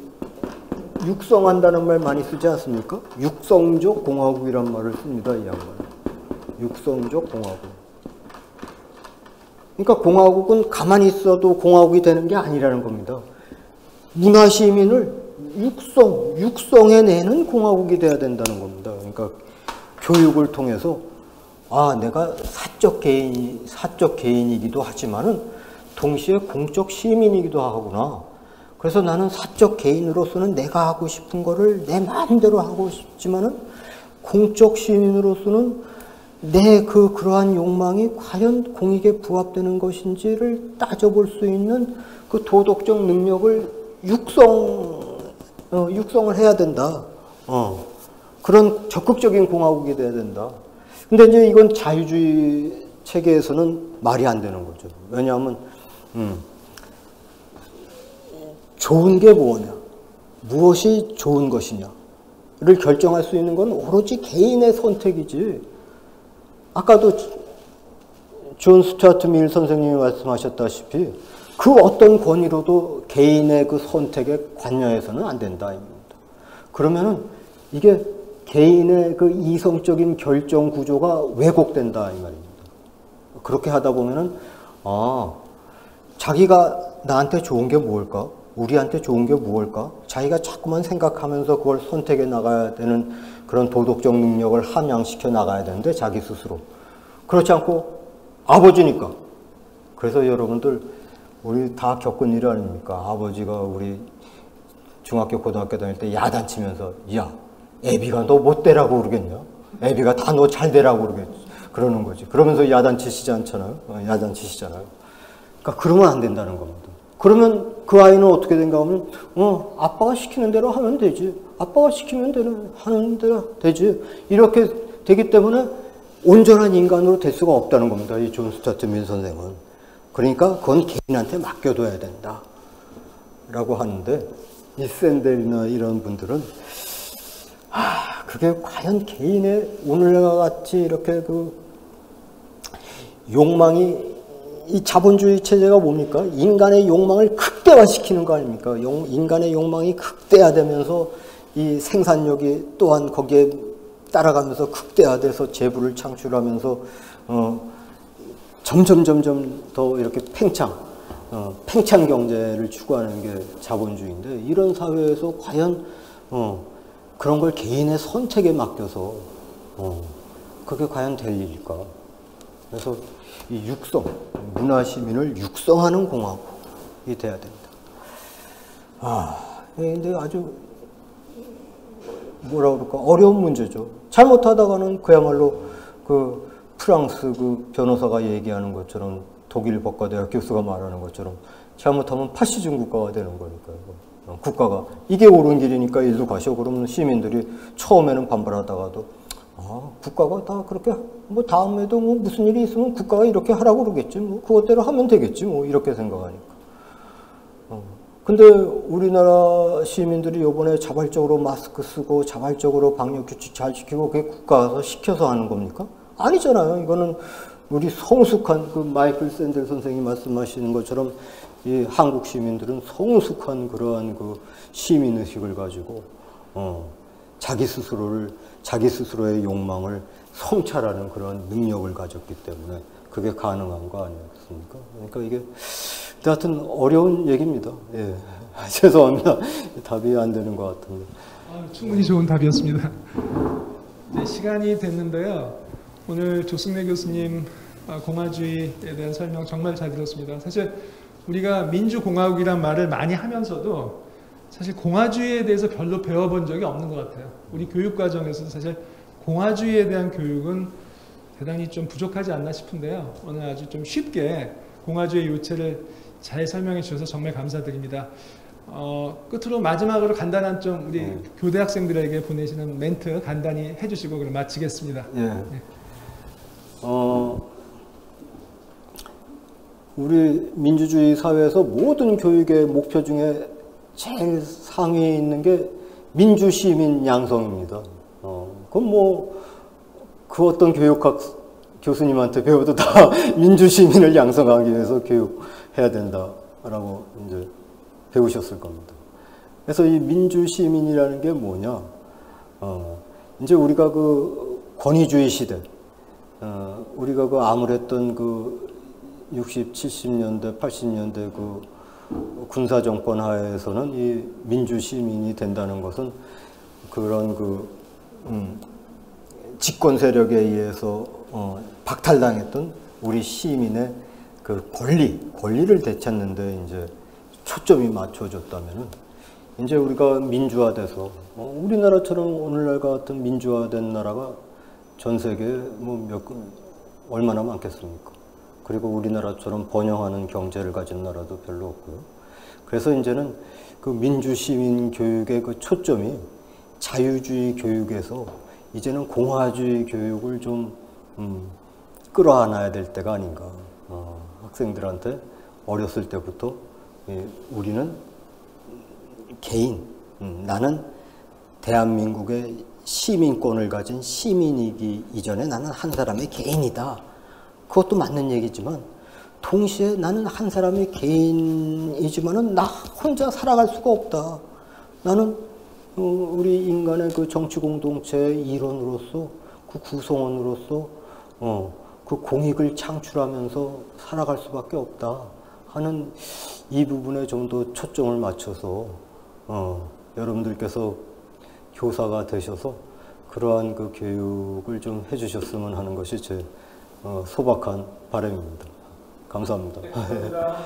육성한다는 말 많이 쓰지 않습니까? 육성적 공화국이란 말을 씁니다, 이 양반은. 육성적 공화국. 그러니까 공화국은 가만히 있어도 공화국이 되는 게 아니라는 겁니다. 문화시민을 육성해내는 공화국이 돼야 된다는 겁니다. 그러니까 교육을 통해서 내가 사적 개인이기도 하지만은 동시에 공적 시민이기도 하구나. 그래서 나는 사적 개인으로서는 내가 하고 싶은 거를 내 마음대로 하고 싶지만은 공적 시민으로서는 내 그러한 욕망이 과연 공익에 부합되는 것인지를 따져볼 수 있는 그 도덕적 능력을 육성을 해야 된다. 그런 적극적인 공화국이 돼야 된다. 근데 이제 이건 자유주의 체계에서는 말이 안 되는 거죠. 왜냐하면 좋은 게 뭐냐, 무엇이 좋은 것이냐를 결정할 수 있는 건 오로지 개인의 선택이지. 아까도 존 스튜어트 밀 선생님이 말씀하셨다시피 그 어떤 권위로도 개인의 그 선택에 관여해서는 안 된다. 그러면은 이게 개인의 그 이성적인 결정 구조가 왜곡된다 이 말입니다. 그렇게 하다 보면은 자기가 나한테 좋은 게 무엇일까? 우리한테 좋은 게 무엇일까? 자기가 자꾸만 생각하면서 그걸 선택해 나가야 되는 그런 도덕적 능력을 함양시켜 나가야 되는데 자기 스스로. 그렇지 않고 아버지니까. 그래서 여러분들 우리 다 겪은 일 아닙니까? 아버지가 우리 중학교 고등학교 다닐 때 야단치면서 야 애비가 너 못 되라고 그러겠냐? 애비가 다 너 잘 되라고 그러는 거지. 그러면서 야단치시지 않잖아요. 야단치시잖아요. 그러니까 그러면 안 된다는 겁니다. 그러면 그 아이는 어떻게 된가 하면 아빠가 시키는 대로 하면 되지. 아빠가 시키면 하는 대로 되지. 이렇게 되기 때문에 온전한 인간으로 될 수가 없다는 겁니다. 이 존 스튜어트 밀 선생은. 그러니까 그건 개인한테 맡겨둬야 된다. 라고 하는데 이 샌델이나 이런 분들은 그게 과연 개인의 오늘과 같이 이렇게 그 욕망이 이 자본주의 체제가 뭡니까? 인간의 욕망을 극대화시키는 거 아닙니까? 인간의 욕망이 극대화되면서 이 생산력이 또한 거기에 따라가면서 극대화돼서 재부를 창출하면서 점점 더 이렇게 팽창 경제를 추구하는 게 자본주의인데 이런 사회에서 과연 그런 걸 개인의 선택에 맡겨서 그게 과연 될 일일까? 그래서 이 문화시민을 육성하는 공화국이 돼야 된다. 근데 아주 뭐라 그럴까 어려운 문제죠. 잘못하다가는 그야말로 그 프랑스 그 변호사가 얘기하는 것처럼 독일 법과대학 교수가 말하는 것처럼 잘못하면 파시즘 국가가 되는 거니까요. 국가가 이게 옳은 길이니까 일로 가셔. 그러면 시민들이 처음에는 반발하다가도 국가가 다 그렇게 다음에도 무슨 일이 있으면 국가가 이렇게 하라고 그러겠지. 그것대로 하면 되겠지. 이렇게 생각하니까. 근데 우리나라 시민들이 요번에 자발적으로 마스크 쓰고 자발적으로 방역 규칙 잘 지키고 그게 국가에서 시켜서 하는 겁니까? 아니잖아요. 이거는 우리 성숙한 그 마이클 샌델 선생이 말씀하시는 것처럼 이 한국 시민들은 성숙한 그러한 그 시민의식을 가지고 자기 스스로의 욕망을 성찰하는 그런 능력을 가졌기 때문에 그게 가능한 거 아니겠습니까? 그러니까 이게 하여튼 어려운 얘기입니다. 예. 죄송합니다. 답이 안 되는 것 같은데. 충분히 좋은 답이었습니다. 이제 시간이 됐는데요. 오늘 조승래 교수님 공화주의에 대한 설명 정말 잘 들었습니다. 사실 우리가 민주공화국이란 말을 많이 하면서도 사실 공화주의에 대해서 별로 배워본 적이 없는 것 같아요. 우리 교육과정에서도 사실 공화주의에 대한 교육은 대단히 좀 부족하지 않나 싶은데요. 오늘 아주 좀 쉽게 공화주의 요체를 잘 설명해 주셔서 정말 감사드립니다. 끝으로 마지막으로 간단한 좀 우리 교대 학생들에게 보내시는 멘트 간단히 해주시고 그럼 마치겠습니다. 예. 우리 민주주의 사회에서 모든 교육의 목표 중에 제일 상위에 있는 게 민주시민 양성입니다. 그건 그 어떤 교육학 교수님한테 배워도 다 민주시민을 양성하기 위해서 교육해야 된다라고 이제 배우셨을 겁니다. 그래서 이 민주시민이라는 게 뭐냐? 이제 우리가 그 권위주의 시대, 우리가 그 암울했던 그 60, 70년대, 80년대 그 군사 정권 하에서는 이 민주 시민이 된다는 것은 그런 그 집권 세력에 의해서 박탈당했던 우리 시민의 그 권리를 되찾는데 이제 초점이 맞춰졌다면은 이제 우리가 민주화돼서 우리나라처럼 오늘날 같은 민주화된 나라가 전 세계에 얼마나 많겠습니까? 그리고 우리나라처럼 번영하는 경제를 가진 나라도 별로 없고요. 그래서 이제는 그 민주 시민 교육의 그 초점이 자유주의 교육에서 이제는 공화주의 교육을 좀 끌어안아야 될 때가 아닌가. 학생들한테 어렸을 때부터 우리는 개인, 나는 대한민국의 시민권을 가진 시민이기 이전에 나는 한 사람의 개인이다. 그것도 맞는 얘기지만 동시에 나는 한 사람의 개인이지만은 나 혼자 살아갈 수가 없다. 나는 우리 인간의 그 정치 공동체의 일원으로서 그 구성원으로서 그 공익을 창출하면서 살아갈 수밖에 없다 하는 이 부분에 좀 더 초점을 맞춰서 여러분들께서 교사가 되셔서 그러한 그 교육을 좀 해주셨으면 하는 것이 제 소박한 바람입니다. 감사합니다. 네, 감사합니다.